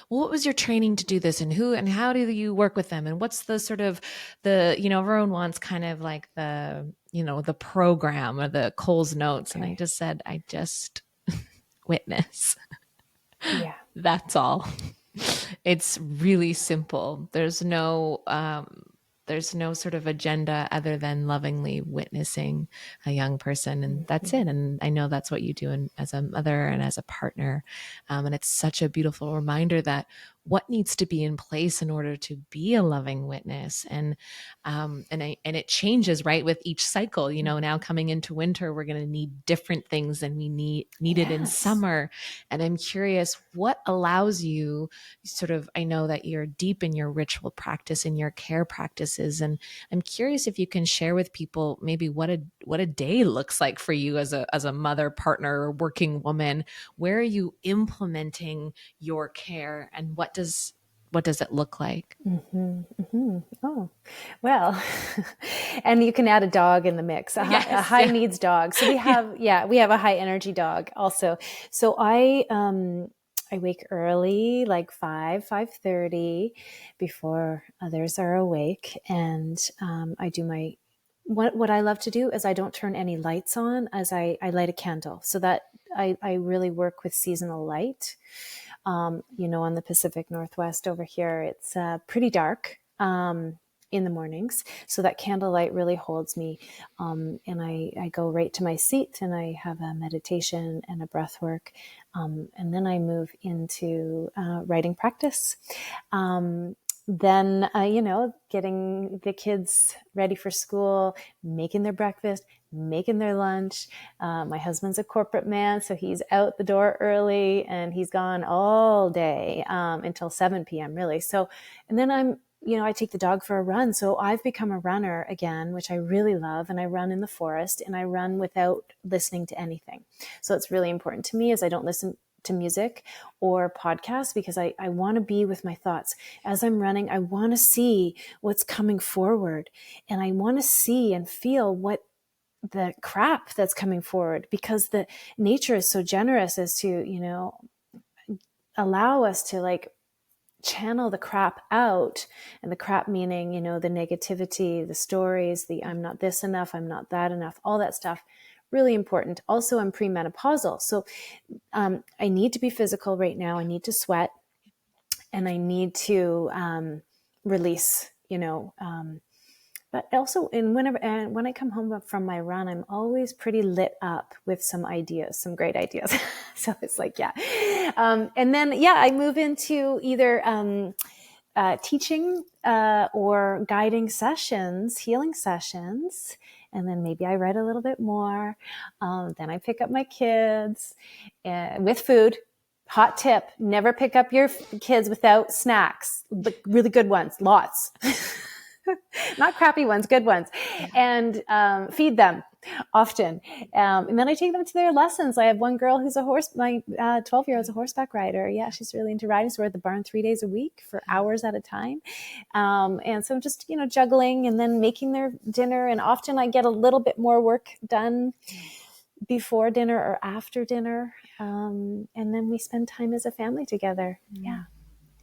what was your training to do this, and who and how do you work with them? And what's the sort of everyone wants kind of like the program or the Cole's notes. Okay. And I just said, I just witness. Yeah. That's all. It's really simple. There's no sort of agenda other than lovingly witnessing a young person, and that's it. And I know that's what you do as a mother and as a partner. And it's such a beautiful reminder that what needs to be in place in order to be a loving witness. And it changes, right, with each cycle. Now coming into winter, we're going to need different things than we needed in Yes. summer. And I'm curious, what allows you sort of, I know that you're deep in your ritual practice and your care practices. And I'm curious if you can share with people maybe what a day looks like for you as a mother, partner, or working woman. Where are you implementing your care, and what does it look like? Oh, well, and you can add a dog in the mix, a Yes, high yeah. needs dog. So we have a high energy dog also. So I wake early, like 5:30, before others are awake. And I do what I love to do is I don't turn any lights on, as I light a candle, so that I really work with seasonal light. On the Pacific Northwest over here, it's pretty dark in the mornings. So that candlelight really holds me. And I go right to my seat, and I have a meditation and a breath work. And then I move into writing practice. Then, getting the kids ready for school, making their breakfast, making their lunch. My husband's a corporate man, so he's out the door early, and he's gone all day until 7 p.m. really. So, and then I take the dog for a run. So I've become a runner again, which I really love. And I run in the forest, and I run without listening to anything. So it's really important to me, as I don't listen to music or podcasts, because I want to be with my thoughts. As I'm running, I want to see what's coming forward, and I want to see and feel what the crap that's coming forward, because the nature is so generous as to, allow us to channel the crap out, and the crap meaning, the negativity, the stories, the I'm not this enough, I'm not that enough, all that stuff. Really important. Also, I'm premenopausal. So I need to be physical right now. I need to sweat, and I need to release, but also and when I come home from my run, I'm always pretty lit up with some ideas, some great ideas. So it's like, yeah. And then, yeah, I move into either teaching or guiding sessions, healing sessions. And then maybe I write a little bit more. Then I pick up my kids with food. Hot tip, never pick up your kids without snacks, but really good ones, lots. Not crappy ones, good ones, and feed them often. And then I take them to their lessons. I have one girl who's my 12-year-old is a horseback rider. Yeah, she's really into riding. So we're at the barn 3 days a week for hours at a time. And so I'm just, juggling and then making their dinner. And often I get a little bit more work done before dinner or after dinner. And then we spend time as a family together. Yeah.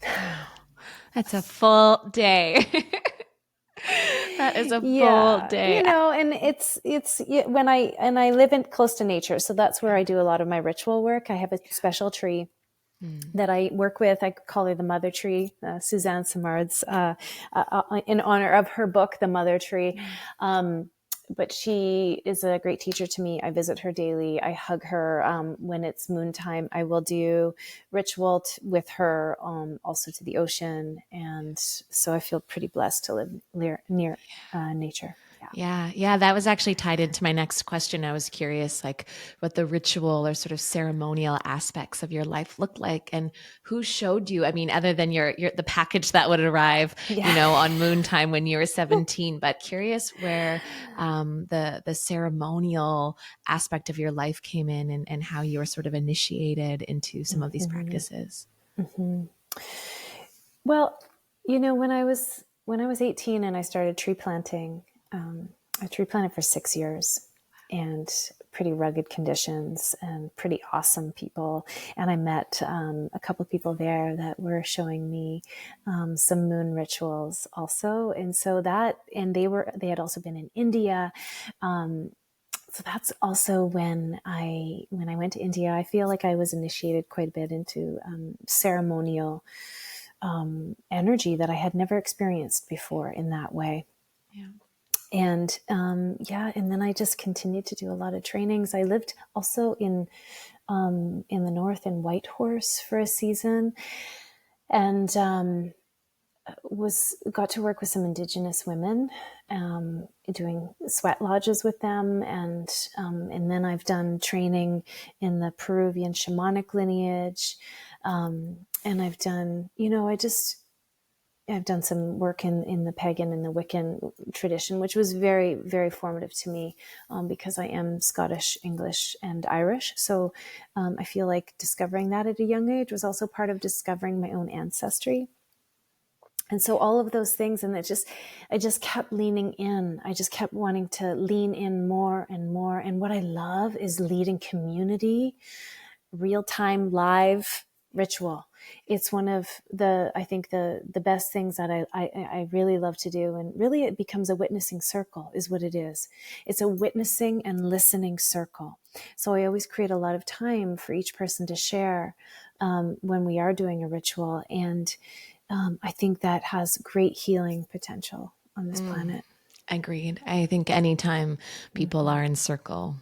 Wow. That's a full day. That is a full Yeah, day. and it's when I live in close to nature, so that's where I do a lot of my ritual work. I have a special tree that I work with. I call her the Mother Tree, Suzanne Simard's, in honor of her book, The Mother Tree. But she is a great teacher to me. I visit her daily. I hug her. When it's moon time, I will do ritual with her, also to the ocean. And so I feel pretty blessed to live near nature. Yeah. Yeah. That was actually tied into my next question. I was curious, like, what the ritual or sort of ceremonial aspects of your life looked like, and who showed you. I mean, other than your the package that would arrive, Yeah. on moon time when you were 17. But curious where the ceremonial aspect of your life came in, and how you were sort of initiated into some of these Mm-hmm. practices. Mm-hmm. Well, when I was 18 and I started tree planting, I tree planted for 6 years, and pretty rugged conditions and pretty awesome people. And I met a couple of people there that were showing me some moon rituals also. And so they had also been in India. So that's also when I went to India, I feel like I was initiated quite a bit into ceremonial energy that I had never experienced before in that way. Yeah. And and then I just continued to do a lot of trainings. I lived also in the north in Whitehorse for a season, and got to work with some Indigenous women, doing sweat lodges with them, and then I've done training in the Peruvian shamanic lineage, and I've done I've done some work in the pagan and the Wiccan tradition, which was very, very formative to me, because I am Scottish, English, and Irish. So I feel like discovering that at a young age was also part of discovering my own ancestry. And so all of those things, and I just kept leaning in. I just kept wanting to lean in more and more. And what I love is leading community, real-time live ritual. It's one of I think the best things that I really love to do. And really it becomes a witnessing circle is what it is. It's a witnessing and listening circle. So I always create a lot of time for each person to share when we are doing a ritual. And I think that has great healing potential on this planet. Agreed. I think anytime people Mm-hmm. are in circle,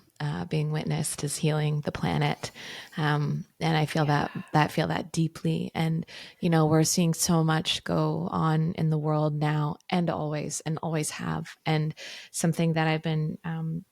being witnessed is healing the planet, and I feel that deeply. And we're seeing so much go on in the world now, and always have. And something that I've been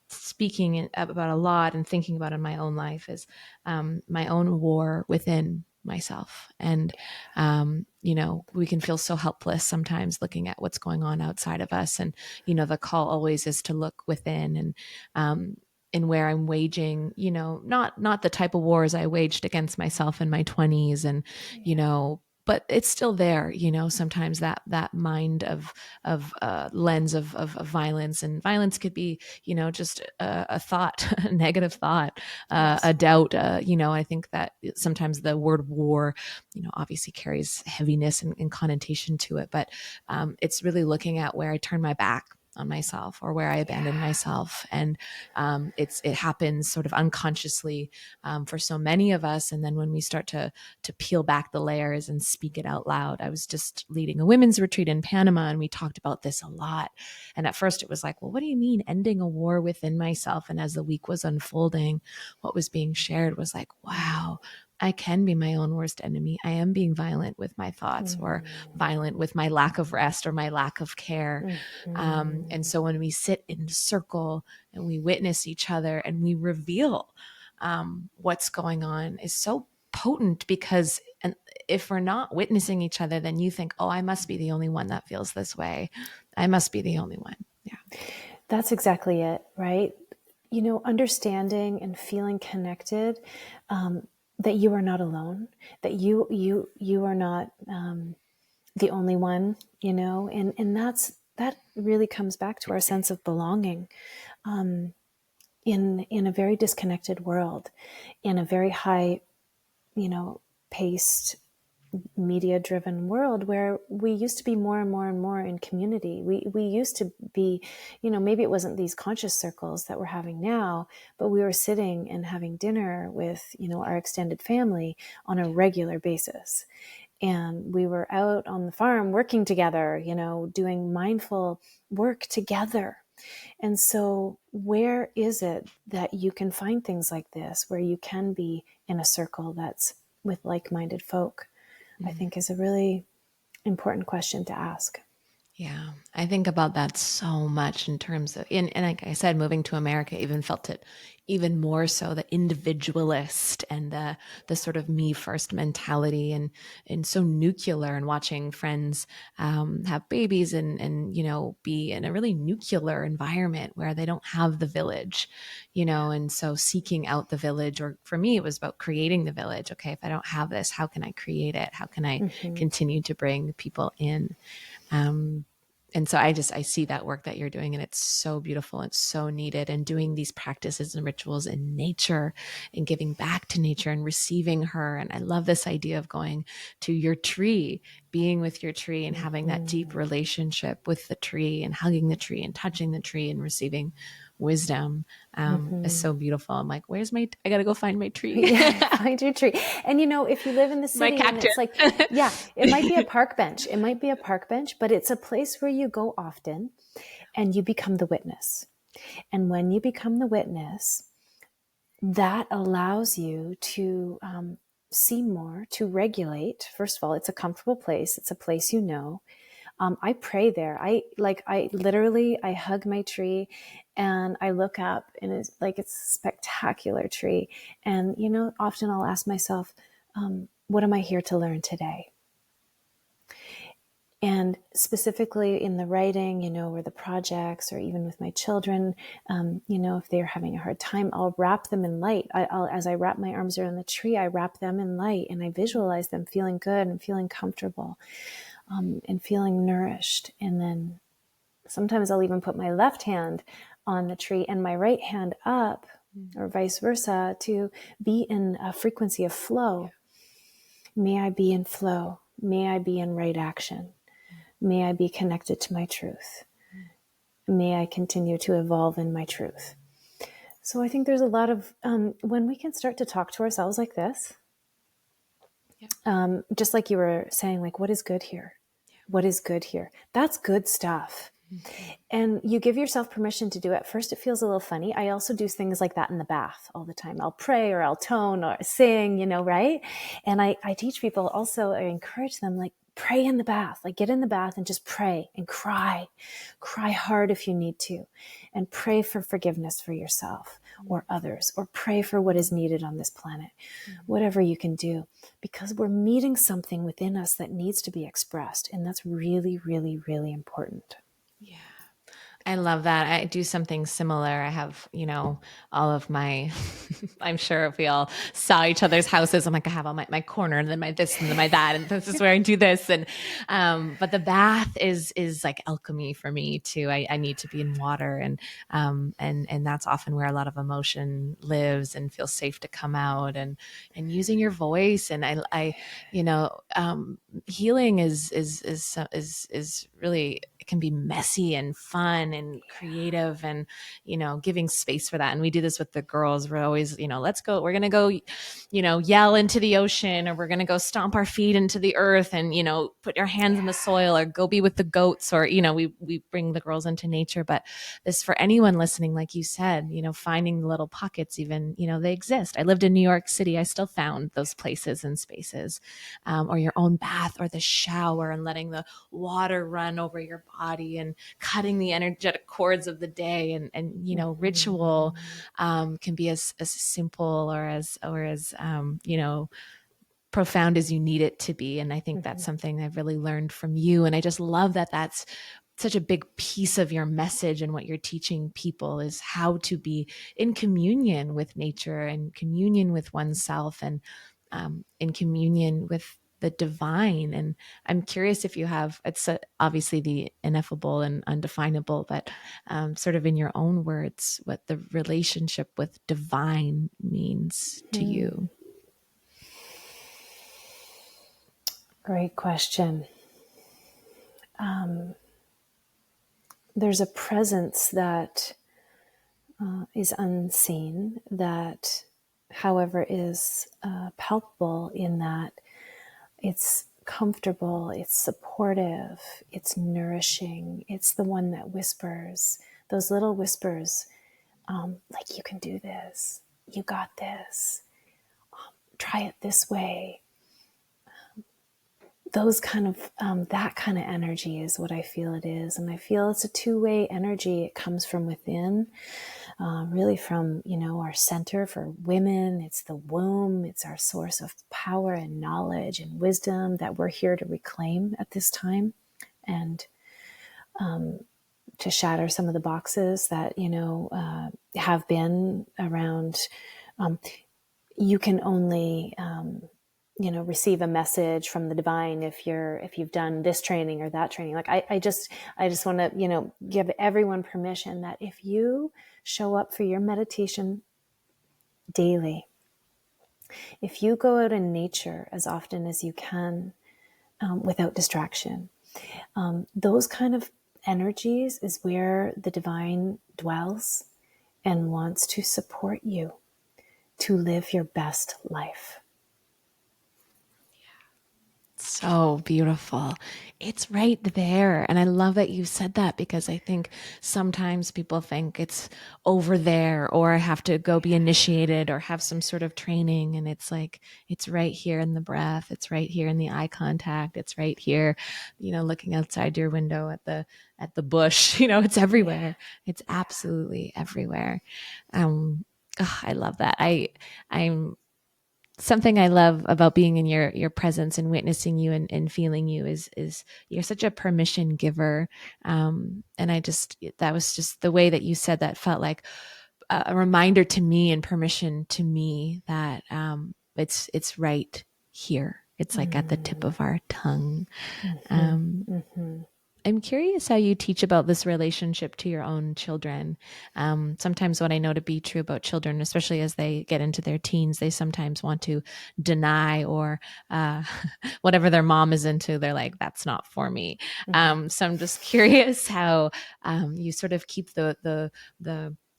speaking about a lot and thinking about in my own life is my own war within myself. And we can feel so helpless sometimes looking at what's going on outside of us. And the call always is to look within, and in where I'm waging, not the type of wars I waged against myself in my 20s, and but it's still there, sometimes that mind of lens of violence, and violence could be, just a thought, a negative thought, Yes. a doubt. I think that sometimes the word war, obviously carries heaviness and connotation to it, but it's really looking at where I turn my back on myself or where I abandon myself. And it happens sort of unconsciously for so many of us. And then when we start to peel back the layers and speak it out loud, I was just leading a women's retreat in Panama, and we talked about this a lot. And at first it was like, well, what do you mean ending a war within myself? And as the week was unfolding, what was being shared was like, wow, I can be my own worst enemy. I am being violent with my thoughts, or violent with my lack of rest or my lack of care. And so when we sit in a circle and we witness each other and we reveal what's going on, is so potent, because if we're not witnessing each other, then you think, oh, I must be the only one that feels this way. I must be the only one. Yeah. That's exactly it, right? Understanding and feeling connected, that you are not alone, that you are not the only one, and that really comes back to our sense of belonging, in a very disconnected world, in a very high, paced, media driven world, where we used to be more and more and more in community. We used to be, maybe it wasn't these conscious circles that we're having now, but we were sitting and having dinner with, our extended family on a regular basis. And we were out on the farm working together, doing mindful work together. And so, where is it that you can find things like this, where you can be in a circle that's with like minded folk? I think is a really important question to ask. Yeah, I think about that so much in terms of, and like I said, moving to America even felt it even more so, the individualist and the sort of me first mentality, and so nuclear, and watching friends have babies and be in a really nuclear environment where they don't have the village, and so seeking out the village, or for me it was about creating the village. Okay, if I don't have this, how can I create it? How can I continue to bring people in? And so I see that work that you're doing, and it's so beautiful. It's so needed. And doing these practices and rituals in nature and giving back to nature and receiving her. And I love this idea of going to your tree, being with your tree and having that deep relationship with the tree, and hugging the tree and touching the tree and receiving wisdom. Is so beautiful. I'm like, I got to go find my tree. Yeah, find your tree. And if you live in the My city, and cactus. it's like, yeah, it might be a park bench. It might be a park bench, but it's a place where you go often and you become the witness. And when you become the witness, that allows you to see more, to regulate. First of all, it's a comfortable place. It's a place I pray there. I literally, I hug my tree and I look up, and it's a spectacular tree. And, often I'll ask myself, what am I here to learn today? And specifically in the writing, or the projects, or even with my children, if they're having a hard time, I'll wrap them in light. As I wrap my arms around the tree, I wrap them in light, and I visualize them feeling good and feeling comfortable. And feeling nourished. And then sometimes I'll even put my left hand on the tree and my right hand up, or vice versa, to be in a frequency of flow. May I be in flow. May I be in right action. May I be connected to my truth. May I continue to evolve in my truth. So I think there's a lot of, when we can start to talk to ourselves like this, just like you were saying, like, what is good here? What is good here? That's good stuff. And you give yourself permission to do it. First, it feels a little funny. I also do things like that in the bath all the time. I'll pray, or I'll tone, or sing, right? And I teach people also, I encourage them, like, pray in the bath, like get in the bath and just pray and cry hard if you need to, and pray for forgiveness for yourself or others, or pray for what is needed on this planet, whatever you can do, because we're meeting something within us that needs to be expressed. And that's really, really, really important. Yeah. I love that. I do something similar. I have, all of my, I'm sure if we all saw each other's houses, I'm like, I have all my corner and then my this and then my that, and this is where I do this. And, but the bath is like alchemy for me too. I need to be in water, and that's often where a lot of emotion lives and feels safe to come out, and using your voice. And healing is really, it can be messy and fun and creative, and giving space for that. And we do this with the girls. We're always, let's go, we're gonna go, yell into the ocean, or we're gonna go stomp our feet into the earth, and put your hands in the soil, or go be with the goats, or we bring the girls into nature. But this, for anyone listening, like you said, finding the little pockets, even they exist. I lived in New York City, I still found those places and spaces, or your own bath, or the shower, and letting the water run over your body, and cutting the energetic cords of the day. And ritual can be as simple, or as profound as you need it to be. And I think that's something I've really learned from you. And I just love that that's such a big piece of your message, and what you're teaching people is how to be in communion with nature, and communion with oneself, and in communion with the divine. And I'm curious if you have, it's obviously the ineffable and undefinable, but sort of in your own words, what the relationship with divine means to you. Great question. There's a presence that is unseen, that, however, is palpable, in that it's comfortable, it's supportive, it's nourishing. It's the one that whispers, those little whispers, like, you can do this, you got this, try it this way. Those kind of that kind of energy is what I feel it is. And I feel it's a two-way energy. It comes from within, really from our center. For women, it's the womb. It's our source of power and knowledge and wisdom that we're here to reclaim at this time, and to shatter some of the boxes that have been around. You can only receive a message from the divine if you've done this training or that training. Like, I just want to give everyone permission that if you show up for your meditation daily, if you go out in nature as often as you can, without distraction, those kind of energies is where the divine dwells and wants to support you to live your best life. So beautiful. It's right there. And I love that you said that, because I think sometimes people think it's over there, or I have to go be initiated or have some sort of training. And it's like, it's right here in the breath. It's right here in the eye contact. It's right here, looking outside your window at the bush, it's everywhere. It's absolutely everywhere. I love that. I'm something I love about being in your presence and witnessing you, and feeling you, is you're such a permission giver. And that was just the way that you said that felt like a reminder to me, and permission to me, that it's right here. It's like at the tip of our tongue. I'm curious how you teach about this relationship to your own children. Sometimes what I know to be true about children, especially as they get into their teens, they sometimes want to deny, or whatever their mom is into, they're like, that's not for me. So I'm just curious how you sort of keep the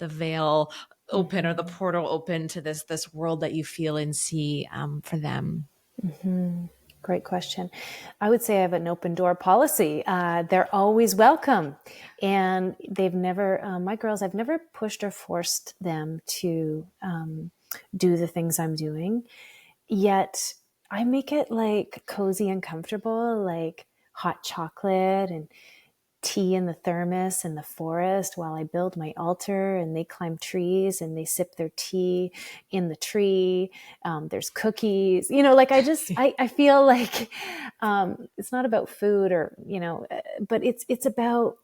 veil open, or the portal open to this world that you feel and see for them. Great question. I would say I have an open door policy. They're always welcome. And they've never, my girls, I've never pushed or forced them to do the things I'm doing. Yet I make it like cozy and comfortable, like hot chocolate and tea in the thermos in the forest while I build my altar, and they climb trees and they sip their tea in the tree. There's cookies, like I feel like it's not about food, or, but it's about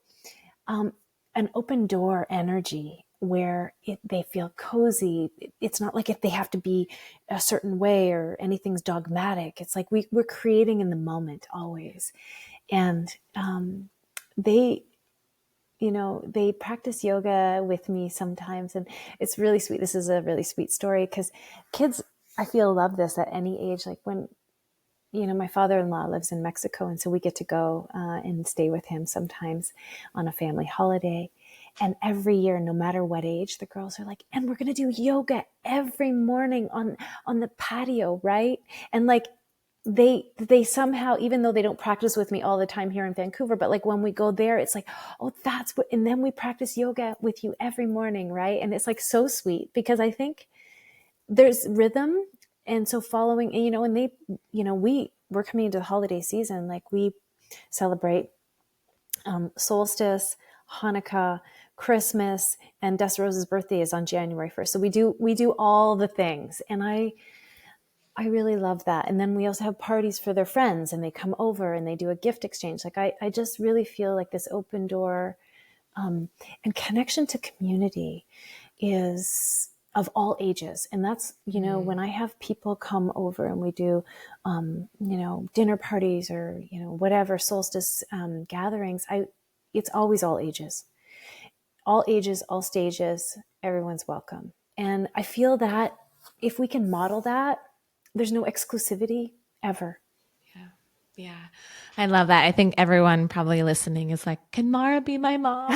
an open door energy where they feel cozy. It's not like if they have to be a certain way or anything's dogmatic. It's like we're creating in the moment always. And they, they practice yoga with me sometimes, and it's really sweet. This is a really sweet story because kids, I feel, love this at any age. Like when, my father-in-law lives in Mexico, and so we get to go and stay with him sometimes on a family holiday. And every year, no matter what age, the girls are like, and we're going to do yoga every morning on the patio, right? And like, they somehow, even though they don't practice with me all the time here in Vancouver, but like when we go there, it's like, oh, that's what, and then we practice yoga with you every morning, right? And it's like so sweet because I think there's rhythm. And so following, and they, we're coming into the holiday season, like we celebrate solstice, Hanukkah, Christmas, and Dessarosa's birthday is on January 1st. So we do all the things. And I really love that. And then we also have parties for their friends, and they come over and they do a gift exchange. Like I just really feel like this open door and connection to community is of all ages. And that's, when I have people come over and we do, dinner parties or, whatever solstice gatherings, it's always all ages, all stages, everyone's welcome. And I feel that if we can model that, there's no exclusivity ever. Yeah. Yeah. I love that. I think everyone probably listening is like, can Mara be my mom?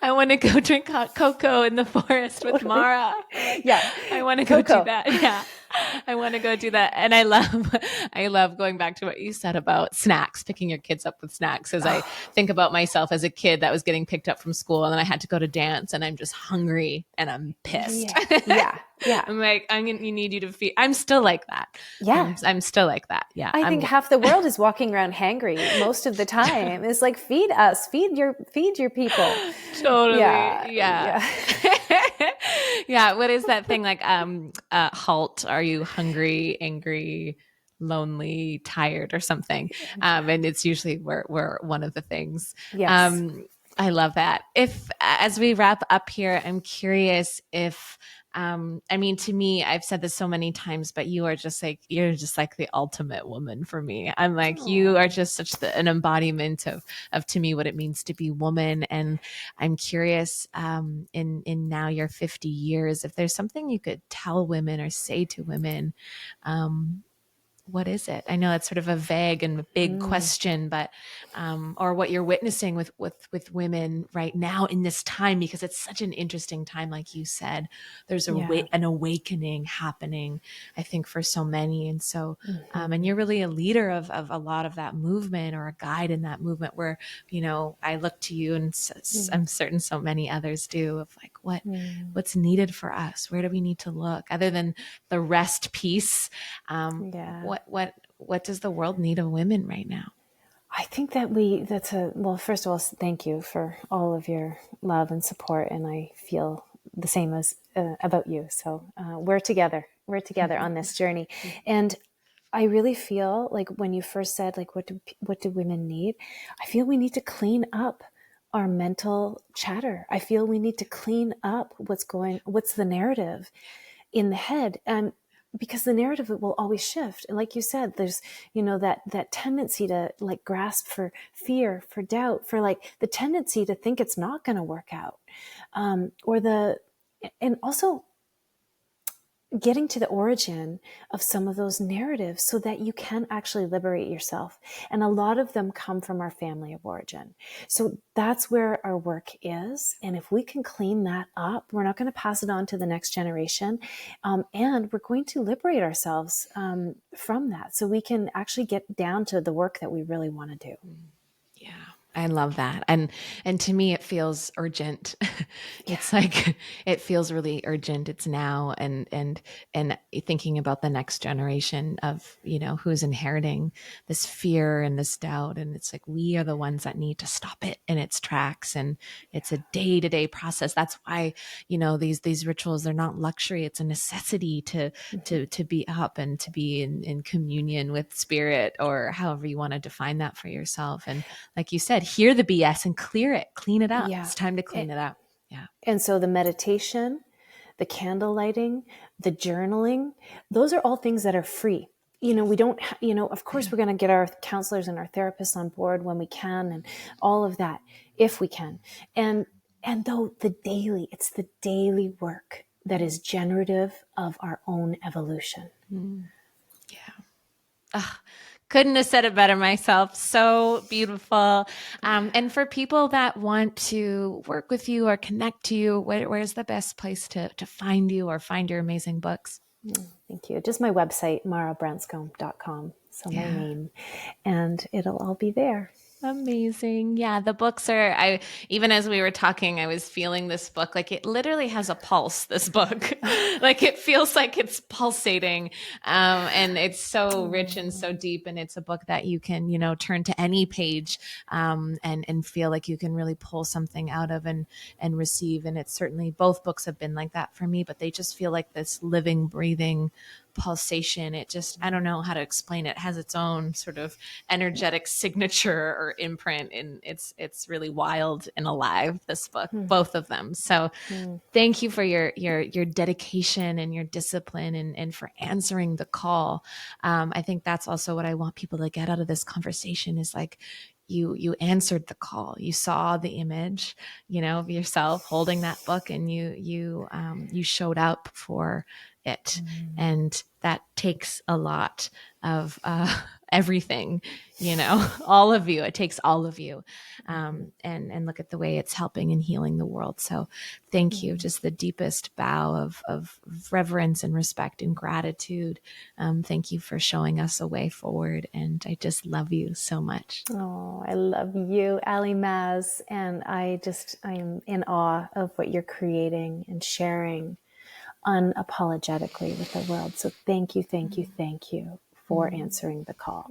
I want to go drink hot cocoa in the forest with Mara. Like, Yeah. I want to go Cocoa. do that. Yeah. I want to go do that. And I love going back to what you said about snacks, picking your kids up with snacks. As I think about myself as a kid that was getting picked up from school and then I had to go to dance and I'm just hungry and I'm pissed. Yeah. I'm like, I'm going to need you to feed. I'm still like that. Yeah. I'm still like that. Yeah. I think half the world is walking around hangry most of the time. It's like, feed us, feed your people. Totally. Yeah. Yeah. Yeah. What is that thing like? Halt. Are you hungry, angry, lonely, tired, or something? And it's usually we're one of the things. Yes. I love that. If as we wrap up here, I'm curious if I mean, to me, I've said this so many times, but you're just like the ultimate woman for me. I'm like, you are just such an embodiment of to me what it means to be woman. And I'm curious, in now your 50 years, if there's something you could tell women or say to women, um, what is it? I know that's sort of a vague and big question, but or what you're witnessing with women right now in this time, because it's such an interesting time, like you said. There's Yeah. an awakening happening, I think, for so many, and so and Mm-hmm. you're really a leader of a lot of that movement, or a guide in that movement. Where I look to you, and I'm certain so many others do, of like what's needed for us. Where do we need to look other than the rest piece? Yeah. What does the world need of women right now? I think that well, first of all, thank you for all of your love and support. And I feel the same as about you. So we're together. We're together on this journey. And I really feel like when you first said, like, what do women need? I feel we need to clean up our mental chatter. I feel we need to clean up what's the narrative in the head. Because the narrative will always shift. And like you said, there's, that tendency to like grasp for fear, for doubt, for like the tendency to think it's not going to work out. And also getting to the origin of some of those narratives so that you can actually liberate yourself. And a lot of them come from our family of origin. So that's where our work is. And if we can clean that up, we're not going to pass it on to the next generation. And we're going to liberate ourselves from that. So we can actually get down to the work that we really want to do. Yeah, I love that. And to me it feels urgent. It's like it feels really urgent. It's now, and thinking about the next generation of, who's inheriting this fear and this doubt, and it's like we are the ones that need to stop it in its tracks. And it's a day-to-day process. That's why, these rituals, they're not luxury. It's a necessity to be up and to be in communion with spirit, or however you want to define that for yourself. And like you said, said, hear the BS and clear it, clean it up. Yeah. It's time to clean it up. Yeah. And so the meditation, the candle lighting, the journaling, those are all things that are free. We don't, of course, we're going to get our counselors and our therapists on board when we can, and all of that, if we can. And though it's the daily work that is generative of our own evolution. Yeah. Ugh, couldn't have said it better myself. So beautiful. And for people that want to work with you or connect to you, where's the best place to find you or find your amazing books? Thank you. Just my website, marabranscombe.com. So my name, and it'll all be there. Amazing. Yeah, the books are, even as we were talking, I was feeling this book, like it literally has a pulse, this book. Like it feels like it's pulsating. And it's so rich and so deep. And it's a book that you can, turn to any page, and feel like you can really pull something out of and receive. And it's certainly, both books have been like that for me, but they just feel like this living, breathing pulsation. It just, I don't know how to explain it. It has its own sort of energetic signature or imprint, and it's really wild and alive, this book, both of them. So thank you for your dedication and your discipline, and for answering the call. I think that's also what I want people to get out of this conversation is like, you answered the call. You saw the image, of yourself holding that book, and you showed up for it. And that takes a lot of everything, all of you. It takes all of you. And look at the way it's helping and healing the world. So thank you. Just the deepest bow of reverence and respect and gratitude. Thank you for showing us a way forward. And I just love you so much. Oh, I love you, Ally Maz. And I am in awe of what you're creating and sharing unapologetically with the world. So thank you for answering the call.